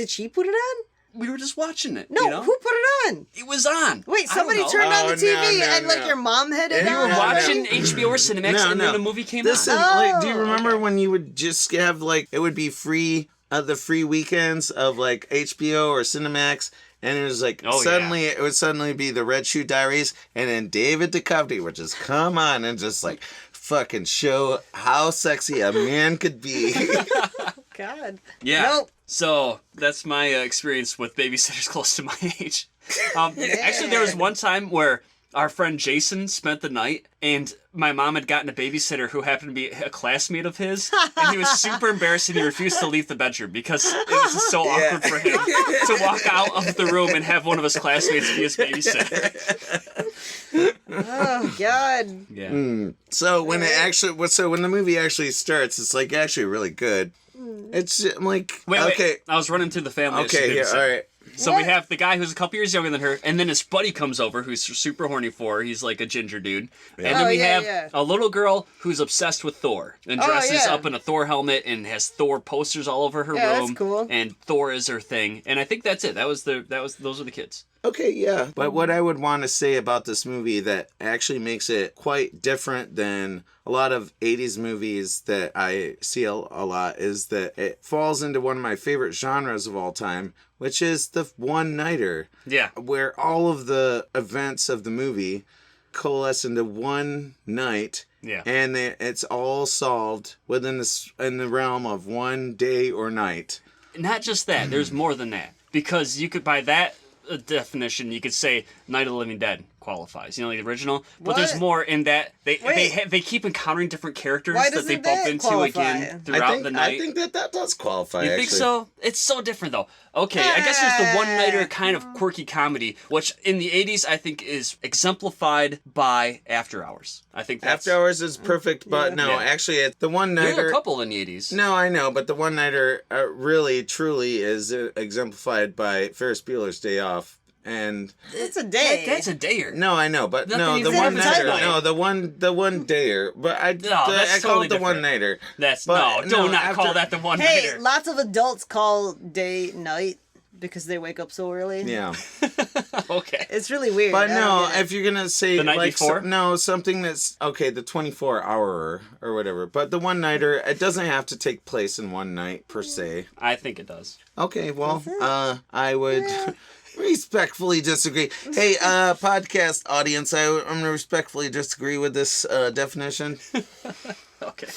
did she put it on? we were just watching it. No, you know? who put it on? It was on. Wait, I somebody don't know. turned on Oh, the TV no, and like no. your mom had it And you on? were We were watching No. HBO or Cinemax, and then the movie came This out. is like, do you Oh, remember when you would just have like, it would be free the free weekends of like HBO or Cinemax, and it was like it would suddenly be the Red Shoe Diaries, and then David Duchovny would just come on and just like fucking show how sexy a man could be. God. Yeah. Nope. So that's my experience with babysitters close to my age. Actually, there was one time where our friend Jason spent the night, and my mom had gotten a babysitter who happened to be a classmate of his, and he was super embarrassed, and he refused to leave the bedroom because it was so awkward for him to walk out of the room and have one of his classmates be his babysitter. Oh God. Yeah. So when the movie actually starts, it's like actually really good. It's like Wait. I was running through the family. Okay, yeah, all right. So we have the guy who's a couple years younger than her, and then his buddy comes over who's super horny for her. He's like a ginger dude. Yeah. And then we have a little girl who's obsessed with Thor and dresses up in a Thor helmet and has Thor posters all over her room. That's cool. And Thor is her thing. And I think that's it. Those are the kids. Okay, yeah. But what I would want to say about this movie that actually makes it quite different than a lot of 80s movies that I see a lot is that it falls into one of my favorite genres of all time, which is the one-nighter. Yeah. Where all of the events of the movie coalesce into one night. Yeah. And it's all solved within in the realm of one day or night. Not just that. There's more than that. Because you could, by that definition, you could say Night of the Living Dead qualifies, the original. But there's more in that they keep encountering different characters that they bump into again throughout the night. I think that does qualify. You think so? It's so different though. Okay, I guess there's the one-nighter kind of quirky comedy, which in the 80s I think is exemplified by After Hours. I think that's... After Hours is perfect, but actually the one-nighter... There's a couple in the 80s. No, I know, but the one-nighter really, truly is exemplified by Ferris Bueller's Day Off. And it's a day. That's a dayer. No, I know, but no, the one nighter. No, the one dayer. But I call it the one nighter. That's do not call that the one nighter. Hey, lots of adults call day night because they wake up so early. Yeah. Okay. It's really weird. But no, if you're gonna say the night before? Something that's okay, the 24-hour or whatever. But the one nighter, it doesn't have to take place in one night per se. I think it does. Okay, well, I would. Respectfully disagree. Hey, podcast audience, I'm going to respectfully disagree with this definition. Okay.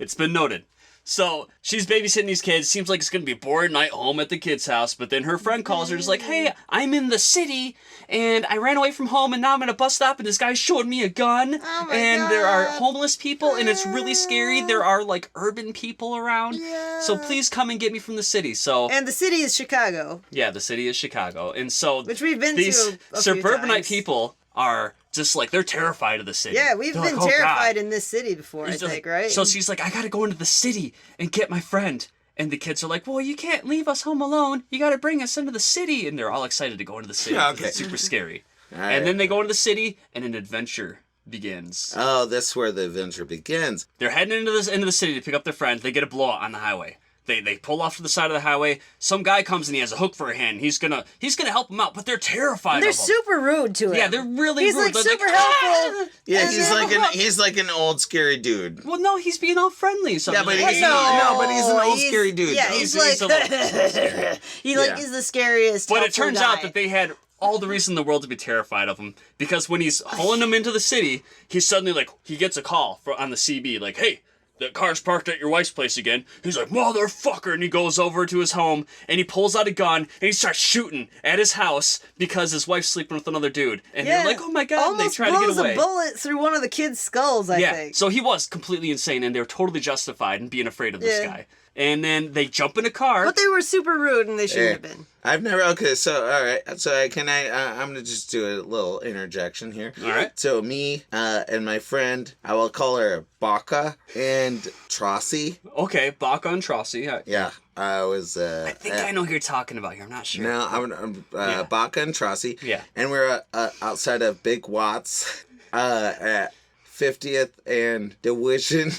It's been noted. So, she's babysitting these kids. Seems like it's going to be a boring night home at the kid's house. But then her friend calls her. Just like, hey, I'm in the city. And I ran away from home. And now I'm at a bus stop. And this guy showed me a gun. Oh and God. There are homeless people. And it's really scary. There are, like, urban people around. Yeah. So please come and get me from the city. So and the city is Chicago. Yeah, the city is Chicago. And so... Which we've been these to a suburbanite few people are... just like, they're terrified of the city. Yeah, we've been terrified in this city before, I think, right? So she's like, I gotta go into the city and get my friend. And the kids are like, well, you can't leave us home alone. You gotta bring us into the city. And they're all excited to go into the city. Okay. It's super scary. And then they go into the city, and an adventure begins. Oh, that's where the adventure begins. They're heading into the city to pick up their friend. They get a blowout on the highway. They pull off to the side of the highway. Some guy comes and he has a hook for a hand. He's gonna help them out, but they're terrified. They're of him. super rude to him. Yeah, they're really rude. He's like super helpful. Yeah, he's like an old scary dude. Well, no, he's being all friendly. So yeah, but he's an old scary dude. Yeah, though. he's like scary. He's the scariest. But it turns out that they had all the reason in the world to be terrified of him, because when he's hauling them into the city, he's suddenly like, he gets a call on the CB like, hey, the car's parked at your wife's place again. He's like, motherfucker, and he goes over to his home, and he pulls out a gun, and he starts shooting at his house because his wife's sleeping with another dude. And they're like, oh my God, and they try to get away. Almost blows a bullet through one of the kids' skulls, I think. So he was completely insane, and they were totally justified in being afraid of this guy. And then they jump in a car. But they were super rude, and they shouldn't have been. I've never... Okay, so, all right. So, I'm going to just do a little interjection here. All right. So, me and my friend, I will call her Baka and Trossie. Okay, Baka and Trossie. Yeah. I was... I think I know who you're talking about here. I'm not sure. No, I'm Baka and Trossie. Yeah. And we're outside of Big Watts at 50th and Division.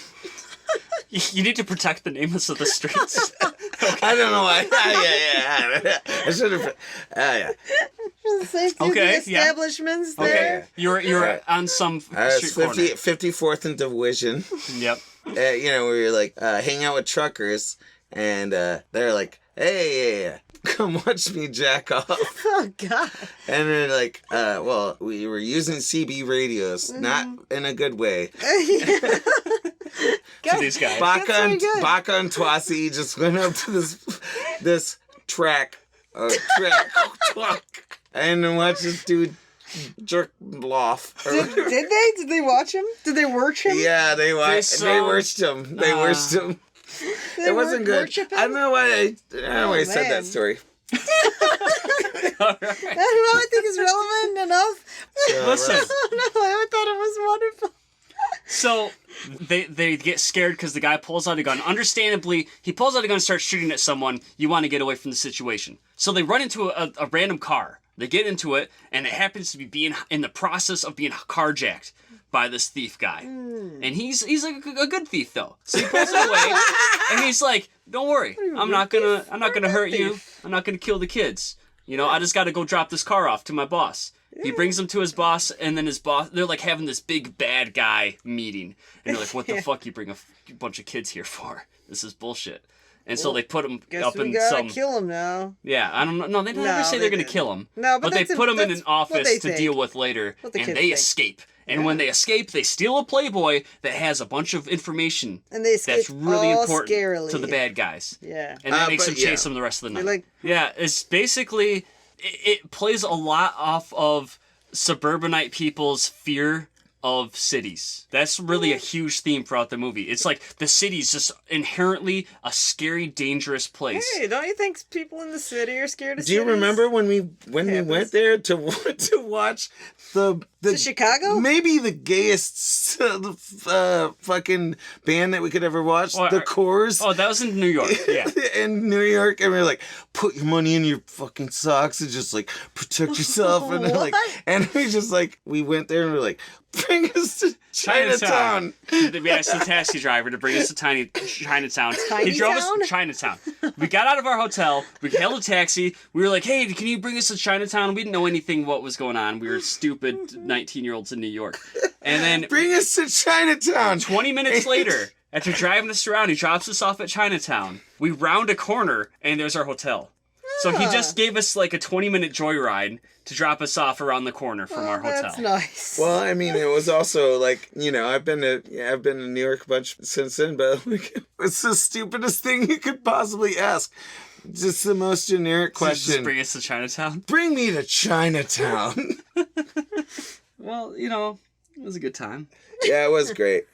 You need to protect the names of the streets. Okay. I don't know why. Yeah. I should have. Yeah. Safety of the establishments there. Okay. You're on some street corner. 54th and Division. Yep. We were like hang out with truckers, And they're like, hey, come watch me jack off. Oh, God. And they're like, well, we were using CB radios, not in a good way. To these guys. Baka and Twasi just went up to this track, and watched this dude jerk off. Did they? Did they watch him? Did they work him? Yeah, they watched him. They worked him. It wasn't good. I don't know why I said that story. All right. I don't know. I think it's relevant enough. Listen. No, I thought it was wonderful. So they get scared because the guy pulls out a gun. Understandably, he pulls out a gun and starts shooting at someone. You want to get away from the situation. So they run into a random car. They get into it, and it happens to be being in the process of being carjacked by this thief guy. And he's like a good thief though. So he pulls it away, and he's like, "Don't worry, I'm not gonna hurt you. I'm not gonna kill the kids. You know, I just got to go drop this car off to my boss." He brings him to his boss, and then his boss, they're like having this big bad guy meeting. And they're like, what the fuck you bring a bunch of kids here for? This is bullshit. And so they put him up in some... kill him now. Yeah, I don't know. No, they never say they're going to kill him. No, but they put him in an office to deal with later, and they escape. And when they escape, they steal a Playboy that has a bunch of information and they that's really important scarily to the bad guys. Yeah. And that makes them chase them the rest of the night. Yeah, it's basically... It plays a lot off of suburbanite people's fear of cities. That's really a huge theme throughout the movie. It's like the city's just inherently a scary, dangerous place. Hey, don't you think people in the city are scared of cities? Do you remember when we went there to watch to Chicago? Maybe the gayest fucking band that we could ever watch, the Coors. Oh, that was in New York. Yeah, in New York, and we were like, put your money in your fucking socks and just like protect yourself, and and we went there and we were like, bring us to Chinatown. We asked the taxi driver to bring us to Chinatown. He drove us to Chinatown. We got out of our hotel. We hailed a taxi. We were like, hey, can you bring us to Chinatown? We didn't know anything what was going on. We were stupid 19-year-olds in New York. And then... bring us to Chinatown. 20 minutes later, after driving us around, he drops us off at Chinatown. We round a corner, and there's our hotel. So he just gave us like a 20-minute joyride to drop us off around the corner from our hotel. That's nice. Well, I mean, it was also like, you know, I've been to New York a bunch since then, but like, it's the stupidest thing you could possibly ask. Just the most generic question. Just bring us to Chinatown? Bring me to Chinatown. Well, you know, it was a good time. Yeah, it was great.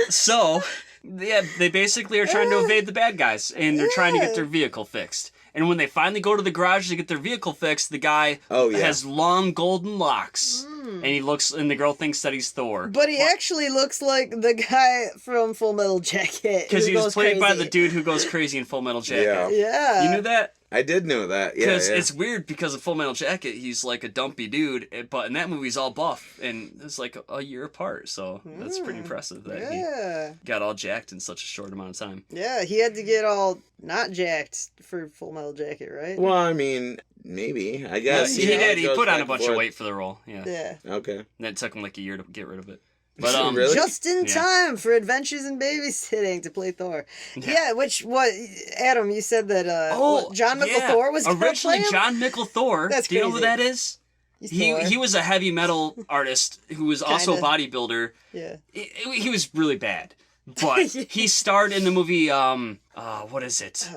So, yeah, they basically are trying to evade the bad guys, and they're trying to get their vehicle fixed. And when they finally go to the garage to get their vehicle fixed, the guy has long golden locks. And the girl thinks that he's Thor. But he actually looks like the guy from Full Metal Jacket. Because he was played by the dude who goes crazy in Full Metal Jacket. Yeah. You knew that? I did know that, yeah. Because it's weird because of Full Metal Jacket, he's like a dumpy dude, but in that movie he's all buff, and it's like a year apart, so that's pretty impressive that he got all jacked in such a short amount of time. Yeah, he had to get all not jacked for Full Metal Jacket, right? Well, I mean, maybe, I guess. He did, he put on a bunch of weight for the role, yeah. Okay. And it took him like a year to get rid of it. But really? Just in time for Adventures in Babysitting to play Thor. Yeah, Adam, you said that John Mickle Thor was going to play originally him? John Mickle Thor. That's Do you know who crazy. that is? He was a heavy metal artist who was also a bodybuilder. Yeah. He was really bad. But he starred in the movie what is it?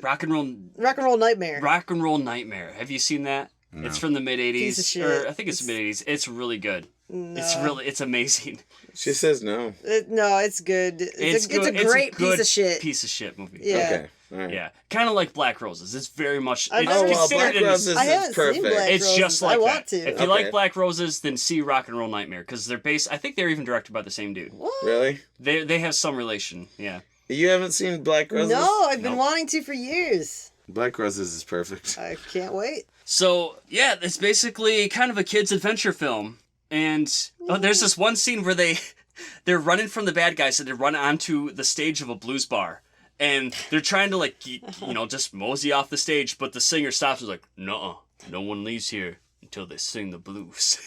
Rock and Roll Nightmare. Rock and Roll Nightmare. Have you seen that? No. It's from the mid-80s. Piece of shit. Or I think it's mid-80s. It's really good. No. It's amazing. She says no. No, it's good. It's a great piece of shit. Piece of shit movie. Yeah. Okay. All right. Yeah. Kind of like Black Roses. It's very much... Black Roses I haven't is perfect. seen Black It's Roses. just like I want that. to. If you like Black Roses, then see Rock and Roll Nightmare, because they're based... I think they're even directed by the same dude. What? Really? They have some relation, yeah. You haven't seen Black Roses? No, I've been wanting to for years. Black Roses is perfect. I can't wait. So, yeah, it's basically kind of a kid's adventure film. And there's this one scene where they're running from the bad guys, and they run onto the stage of a blues bar. And they're trying to, just mosey off the stage, but the singer stops and is like, nuh-uh, no one leaves here. until they sing the blues.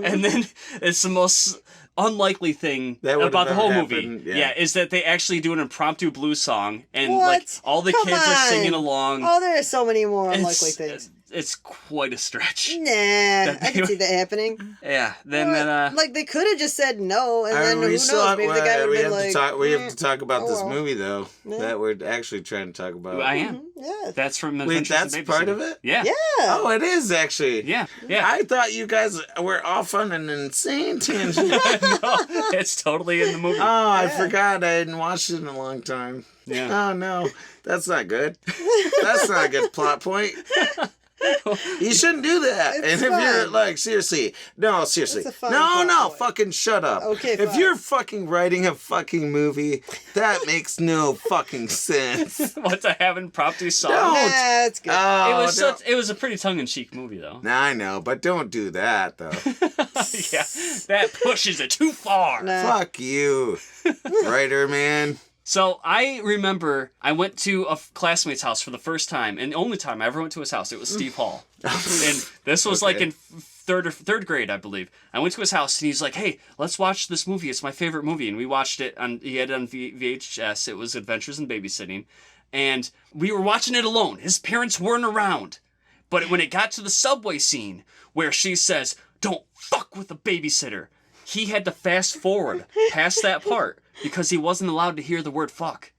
And then it's the most unlikely thing about the whole movie. Yeah, is that they actually do an impromptu blues song, and like all the kids are singing along. Oh, there are so many more unlikely things. It's quite a stretch. Nah, I can see that happening. Yeah, then like they could have just said no, and then who knows? Maybe the guy would have been like, we have to talk about this movie though that we're actually trying to talk about. I am. Yeah, that's from Wait, that's part of it. Yeah. Yeah. Oh, it is actually. Yeah. I thought you guys were off on an insane tangent. No, it's totally in the movie. Oh, I forgot. I hadn't watched it in a long time. Yeah. Oh no, that's not good. That's not a good plot point. You shouldn't do that. It's and if you're fun. like, seriously, It's a fun no, plot point. fucking shut up. Okay, if fine. you're fucking writing a fucking movie, that makes no fucking sense. What, to have impromptu song? No. Nah, that's good. Oh, It was a pretty tongue-in-cheek movie, though. Nah, I know, but don't do that though. Yeah, that pushes it too far. Nah. Fuck you, writer man. So I remember I went to a classmate's house for the first time, and the only time I ever went to his house. It was Steve Hall, and this was like in third grade, I believe. I went to his house, and he's like, "Hey, let's watch this movie. It's my favorite movie." And we watched it on. He had it on VHS. It was Adventures in Babysitting, and we were watching it alone. His parents weren't around, but when it got to the subway scene where she says, "Don't fuck with the babysitter," he had to fast forward past that part because he wasn't allowed to hear the word fuck.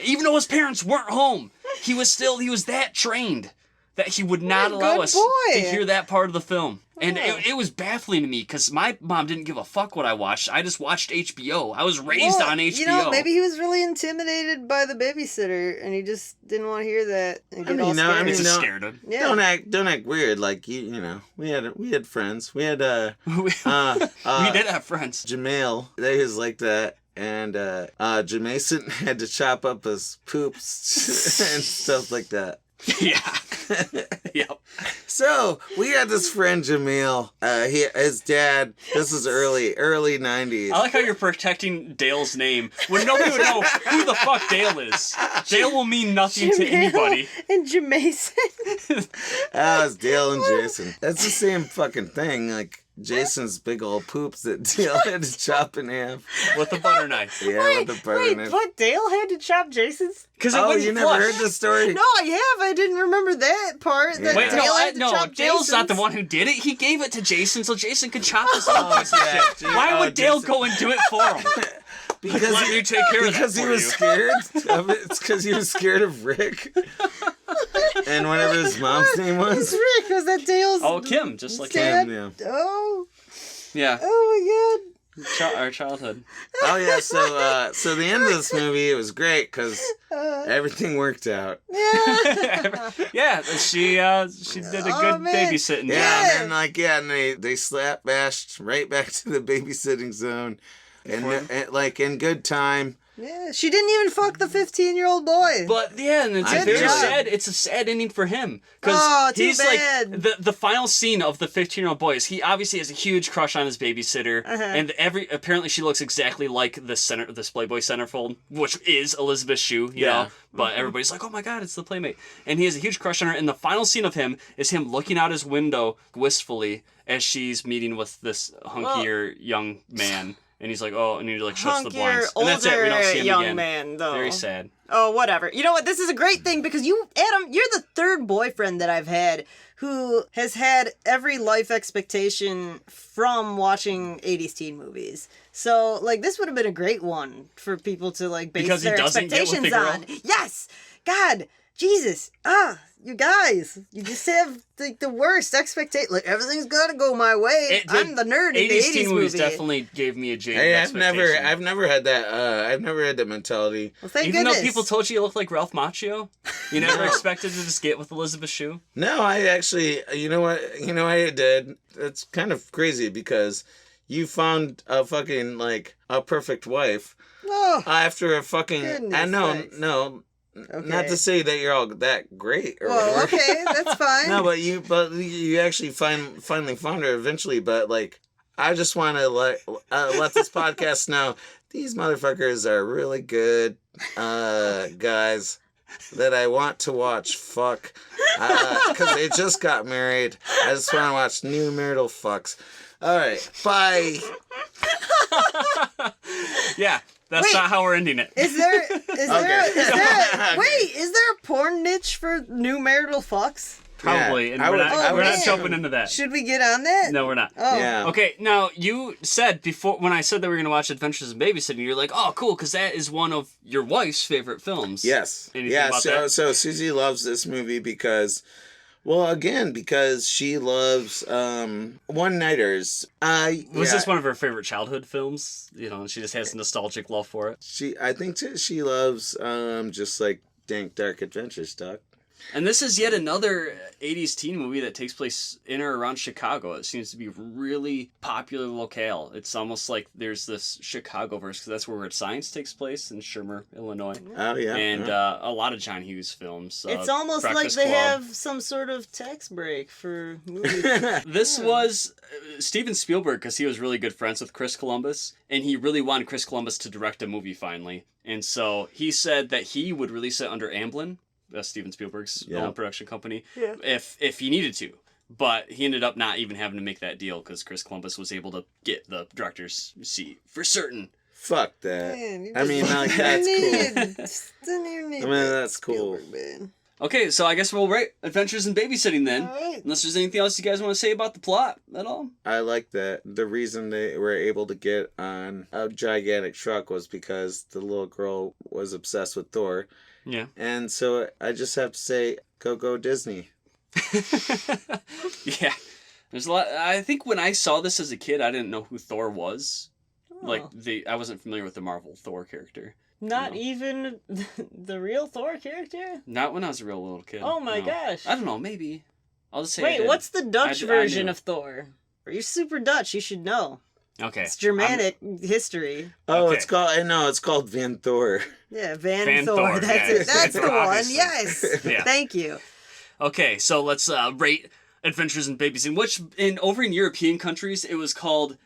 Even though his parents weren't home, he was that trained that he would not allow us to hear that part of the film. And it was baffling to me because my mom didn't give a fuck what I watched. I just watched HBO. I was raised on HBO. You know, maybe he was really intimidated by the babysitter and he just didn't want to hear that and get all scared. It just scared him. Yeah. Don't act weird. Like you know, we had friends. We had we did have friends. Jamail, they was like that. And Jamason had to chop up his poops and stuff like that. Yeah. Yep. So we had this friend Jamil. His dad. This is early 90s. I like how you're protecting Dale's name when nobody would know who the fuck Dale is. Dale will mean nothing to anybody. And Jamason. It's Dale and Jason. That's the same fucking thing. Like Jason's big old poops that Dale had to chop in half with a butter knife. Yeah, with a butter knife. But Dale had to chop Jason's? Oh, you never heard this story? No, I have. I didn't remember that part. That Wait, Dale had to chop Dale's Jason's. not the one who did it. He gave it to Jason so Jason could chop his own piece of yeah. shit. Why would Dale Jason. go and do it for him? Because let me take care of that because he for was you. scared of it. It's because he was scared of Rick. And whatever his mom's name was. It's Rick. Was that Dale's? Oh, Kim, just like dad? him. Yeah. Oh. Yeah. Oh my God. Our childhood. Oh yeah, so the end of this movie, it was great because everything worked out. Yeah. Yeah, she did a good babysitting Yeah, job. and then they slap bashed right back to the babysitting zone, and like in good time. Yeah, she didn't even fuck the 15-year-old boy. But yeah, and it's I very did. sad. It's a sad ending for him because Oh, too he's bad. like the final scene of the 15-year-old boy is he obviously has a huge crush on his babysitter, and apparently she looks exactly like this Playboy centerfold, which is Elizabeth Shue, you know. But everybody's like, oh my God, it's the Playmate, and he has a huge crush on her. And the final scene of him is him looking out his window wistfully as she's meeting with this hunkier young man. And he's like, oh, and he like shuts the blinds. And that's it. We don't see him young again. man, though. Very sad. Oh, whatever. You know what? This is a great thing because you, Adam, you're the third boyfriend that I've had who has had every life expectation from watching 80s teen movies. So, like, this would have been a great one for people to, like, base Because he their doesn't get with expectations the girl? on. Yes! God! Jesus! You guys! You just have, like, the worst expectation. Like, everything's gotta go my way. I'm the nerd in the 80s teen movie. movies definitely gave me a jaded Hey, I've expectation. never had that. I've never had that mentality. Well, thank Even goodness. though people told you looked like Ralph Macchio, you never expected to just get with Elizabeth Shue. No, I actually, you know what I did? It's kind of crazy because you found a fucking, like, a perfect wife Oh, after a fucking, Goodness sakes. no, okay. not to say that you're all that great or Well, whatever. okay, that's fine. No, but you actually finally found her eventually, but, like, I just want to let this podcast know these motherfuckers are really good guys. that I want to watch fuck. Because they just got married. I just want to watch new marital fucks. All right. Bye. Yeah. That's Wait. not how we're ending it. Is there a porn niche for new marital fucks? Probably. Yeah, And we're not man. jumping into that. Should we get on that? No, we're not. Oh. Yeah. Okay, now you said before, when I said that we were going to watch Adventures in Babysitting, you're like, oh, cool, because that is one of your wife's favorite films. Yes. Anything about that? So Susie loves this movie because she loves one-nighters. Was this one of her favorite childhood films? You know, she just has nostalgic love for it. I think she loves just like dank, dark adventure stuff. And this is yet another 80s teen movie that takes place in or around Chicago. It seems to be really popular locale. It's almost like there's this Chicago verse, because that's where Weird Science takes place in Shermer, Illinois. Oh, yeah. And a lot of John Hughes films. It's almost like Breakfast they Club. have some sort of tax break for movies. This was Steven Spielberg, because he was really good friends with Chris Columbus, and he really wanted Chris Columbus to direct a movie finally. And so he said that he would release it under Amblin, Steven Spielberg's own production company, if he needed to. But he ended up not even having to make that deal because Chris Columbus was able to get the director's seat for certain. Fuck that. Man, I mean, like, that's cool. That's cool. Man. Okay, so I guess we'll rate Adventures in Babysitting then. All right. Unless there's anything else you guys want to say about the plot at all. I like that. The reason they were able to get on a gigantic truck was because the little girl was obsessed with Thor. Yeah. And so I just have to say, go Disney. Yeah. There's a lot. I think when I saw this as a kid, I didn't know who Thor was. Oh. Like, I wasn't familiar with the Marvel Thor character. Not No. even the real Thor character? Not when I was a real little kid. Oh my no. gosh. I don't know, maybe. I'll just say I Wait, did. what's the Dutch I version knew. of Thor? You're super Dutch, you should know. Okay. It's Germanic history. Oh, Okay. it's called Van Thor. Yeah, Van, Van Thor. Thor, That's yeah, it. That's the one. obviously. Yes. Yeah. Thank you. Okay, so let's rate Adventures in Babysitting, which over in European countries, it was called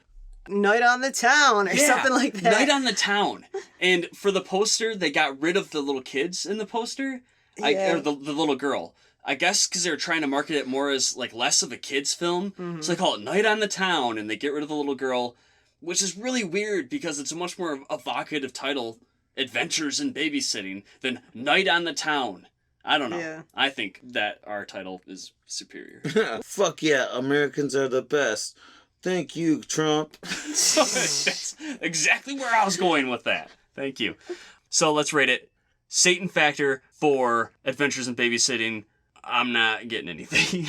Night on the Town or something like that. Night on the Town. And for the poster, they got rid of the little kids in the poster, Yeah. or the little girl. I guess because they were trying to market it more as like less of a kids film, so they call it Night on the Town, and they get rid of the little girl, which is really weird because it's a much more evocative title, Adventures in Babysitting, than Night on the Town. I don't know. Yeah. I think that our title is superior. Fuck yeah, Americans are the best. Thank you, Trump. That's exactly where I was going with that. Thank you. So let's rate it. Satan Factor for Adventures in Babysitting. I'm not getting anything.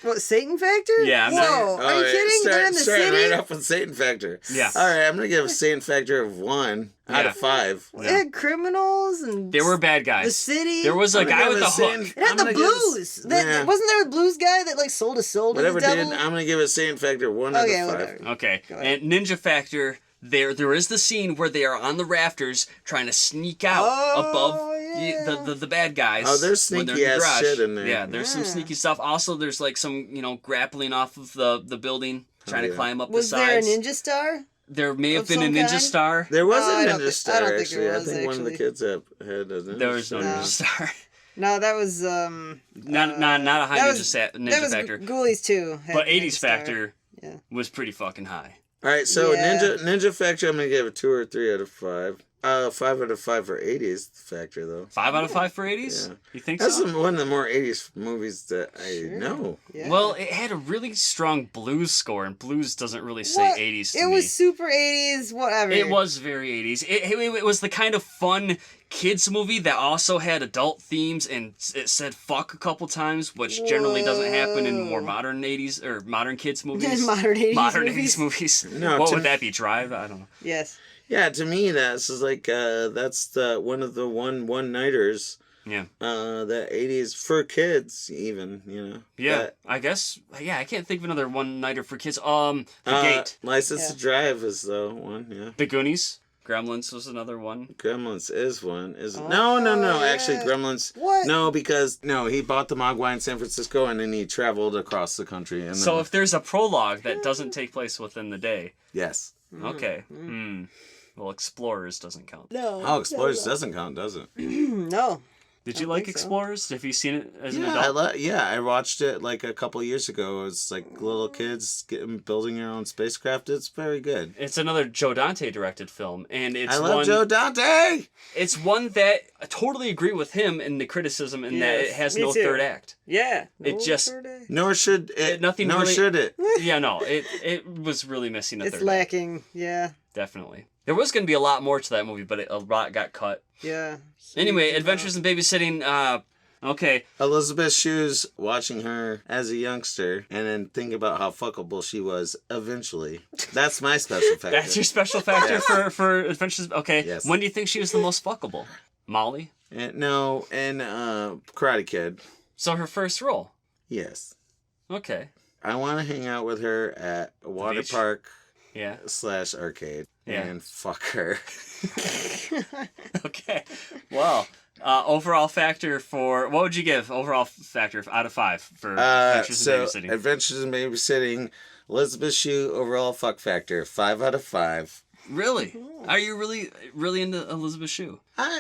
What, Satan Factor? Yeah, I'm Whoa, not- are you kidding? They're in the Starting city? right off with Satan Factor. Yeah. All right, I'm going to give a Satan Factor of 1 out Yeah. of 5. It had criminals and There were bad guys. the city. There was a I'm gonna guy give with it a Satan- hook. It had I'm the gonna give it- blues. yeah. Wasn't there a blues guy that like sold his soul to Whatever, the devil? dude. I'm going to give it Satan Factor 1 Okay, out of 5. whatever. Okay. Go ahead. And Ninja Factor, there is the scene where they are on the rafters trying to sneak out Oh, above yeah. the bad guys. Oh, there's when they're sneaky in the ass garage. shit in there. Yeah, there's some Yeah. sneaky stuff. Also, there's like some, grappling off of the building, trying to yeah. climb up Was the there a sides. ninja star? There may have of been a some ninja kind? star. There was Oh, I a don't Ninja think- Star, I don't think actually. it I was, think one of the actually. kids had a Ninja There was no Star. ninja star. No, that was Not a high that ninja, was- ninja that was factor. Ghoulies too. had But a ninja 80s star. factor Yeah. was pretty fucking high. All right, so Yeah. Ninja Factor, I'm going to give it 2 or 3 out of 5. 5 out of 5 for 80s Factor, though. 5 out of 5 for 80s? Yeah. You think That's so? one of the more 80s movies that I Sure. know. Yeah. Well, it had a really strong blues score, and blues doesn't really say What? 80s to It me. was super 80s, whatever. It was very 80s. It was the kind of fun kids movie that also had adult themes, and it said fuck a couple times, which generally doesn't happen in more Whoa. modern 80s or modern kids movies. Modern 80s Modern movies. 80s movies. No, What to would me- that be? Drive? I don't know. Yes. Yeah, to me, that's just like, that's one of the one-nighters. Yeah. The 80s, for kids, even, Yeah, That- I guess. Yeah, I can't think of another one-nighter for kids. The Gate. License Yeah. to Drive is the one, yeah. The Goonies. Gremlins was another one. Gremlins is one. Oh, No. Actually, yeah. Gremlins. What? No, because he bought the Mogwai in San Francisco and then he traveled across the country. And So then, if there's a prologue that doesn't take place within the day, yes. okay. Well, Explorers doesn't count. No. Oh, Explorers doesn't count, does it? No. Did you like Explorers? Have you seen it as an Yeah, adult? I watched it like a couple years ago. It was like little kids building their own spacecraft. It's very good. It's another Joe Dante directed film, and it's I love Joe Dante! It's one that I totally agree with him in the criticism in that it has no third act. Yeah. It just... Nor should it. Nothing nor really- should it. Yeah, no, it was really missing a third It's act. lacking, yeah. Definitely. There was going to be a lot more to that movie, but a lot got cut. Yeah. Anyway, Adventures in Babysitting, okay. Elizabeth Shue's watching her as a youngster and then think about how fuckable she was eventually. That's my special factor. That's your special factor for Adventures. Okay. Yes. When do you think she was the most fuckable? Molly? No, and Karate Kid. So her first role. Yes. Okay. I want to hang out with her at a water beach? park Yeah. / arcade Yeah. and fuck her. Okay. Well, overall factor for... What would you give overall factor out of 5 for Adventures in Babysitting? Adventures in Babysitting, Elizabeth Shue, overall fuck factor, 5 out of 5. Really? Are you really into Elizabeth Shue?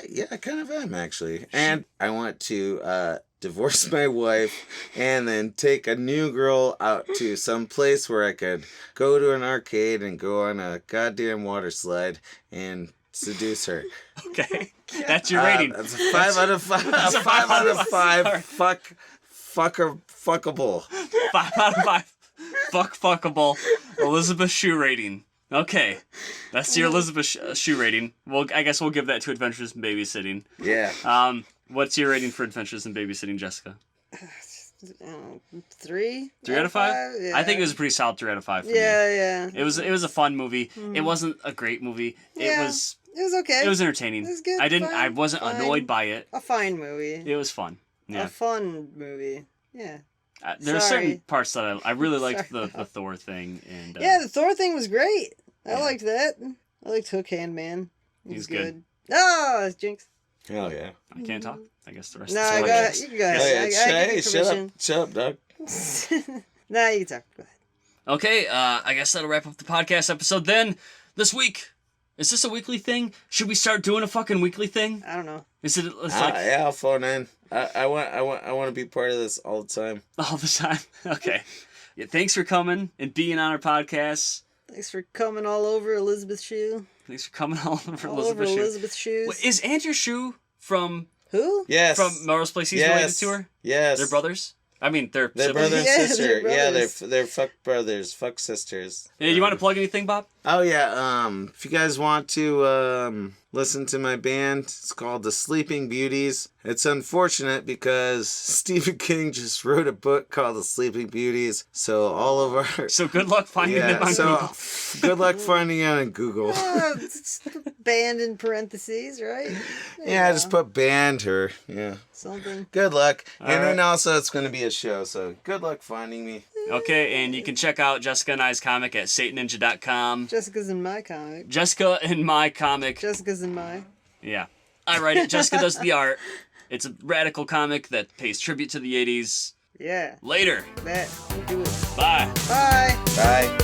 Yeah, I kind of am, actually. And I want to divorce my wife and then take a new girl out to some place where I could go to an arcade and go on a goddamn water slide and seduce her. Okay. That's your rating. That's a 5 out of 5. That's a 5 out of 5. Sorry. Fuckable. 5 out of 5. Fuckable. Elizabeth Shue rating. Okay. That's your Elizabeth Shue rating. Well, I guess we'll give that to Adventures in Babysitting. Yeah. What's your rating for Adventures in Babysitting, Jessica? 3? 3 out of 5? Yeah. I think it was a pretty solid 3 out of 5 for me. Yeah. It was a fun movie. It wasn't a great movie. Yeah. It was okay. It was entertaining. It was good. I wasn't Fine. annoyed by it. A fine movie. It was fun. Yeah. A fun movie. Yeah. There are Sorry. certain parts that I really liked Sorry. the Thor thing and Yeah, the Thor thing was great. I Yeah. liked that. I liked Hook Hand Man. He was He's good. Oh, Jinx. Hell yeah. I can't talk. I guess the rest No, of the you podcast. can go ahead. I give you permission. Shut up, dog. Nah, you can talk. Go ahead. Okay, I guess that'll wrap up the podcast episode then. This week, is this a weekly thing? Should we start doing a fucking weekly thing? I don't know. Is it it's Yeah, I'll phone in. I want to be part of this all the time. all the time? Okay. Yeah, thanks for coming and being on our podcast. Thanks for coming all over Elizabeth Shue. Thanks for coming all over All over Elizabeth Shue. Elizabeth Shoes. Wait, is Andrew Shue from Who? Yes. Melrose Place he's related to her? Yes. They're brothers? I mean, they're They're siblings. brother and Yeah, sister. they're Yeah, brothers. they're fuck brothers, fuck sisters. Hey, you want to plug anything, Bob? Oh yeah, if you guys want to listen to my band, it's called The Sleeping Beauties. It's unfortunate because Stephen King just wrote a book called The Sleeping Beauties, so all of our So good luck finding them on Google. good luck finding it on Google. It's the band in parentheses, right? Yeah, just put band or Something. Good luck. All And then right. also it's going to be a show, so good luck finding me. Okay, and you can check out Jessica and I's comic at SatanNinja.com. Jessica's in my comic. Jessica and my comic. Jessica's in my. Yeah. I write it. Jessica does the art. It's a radical comic that pays tribute to the 80s. Yeah. Later. That. Do it. Bye. Bye. Bye.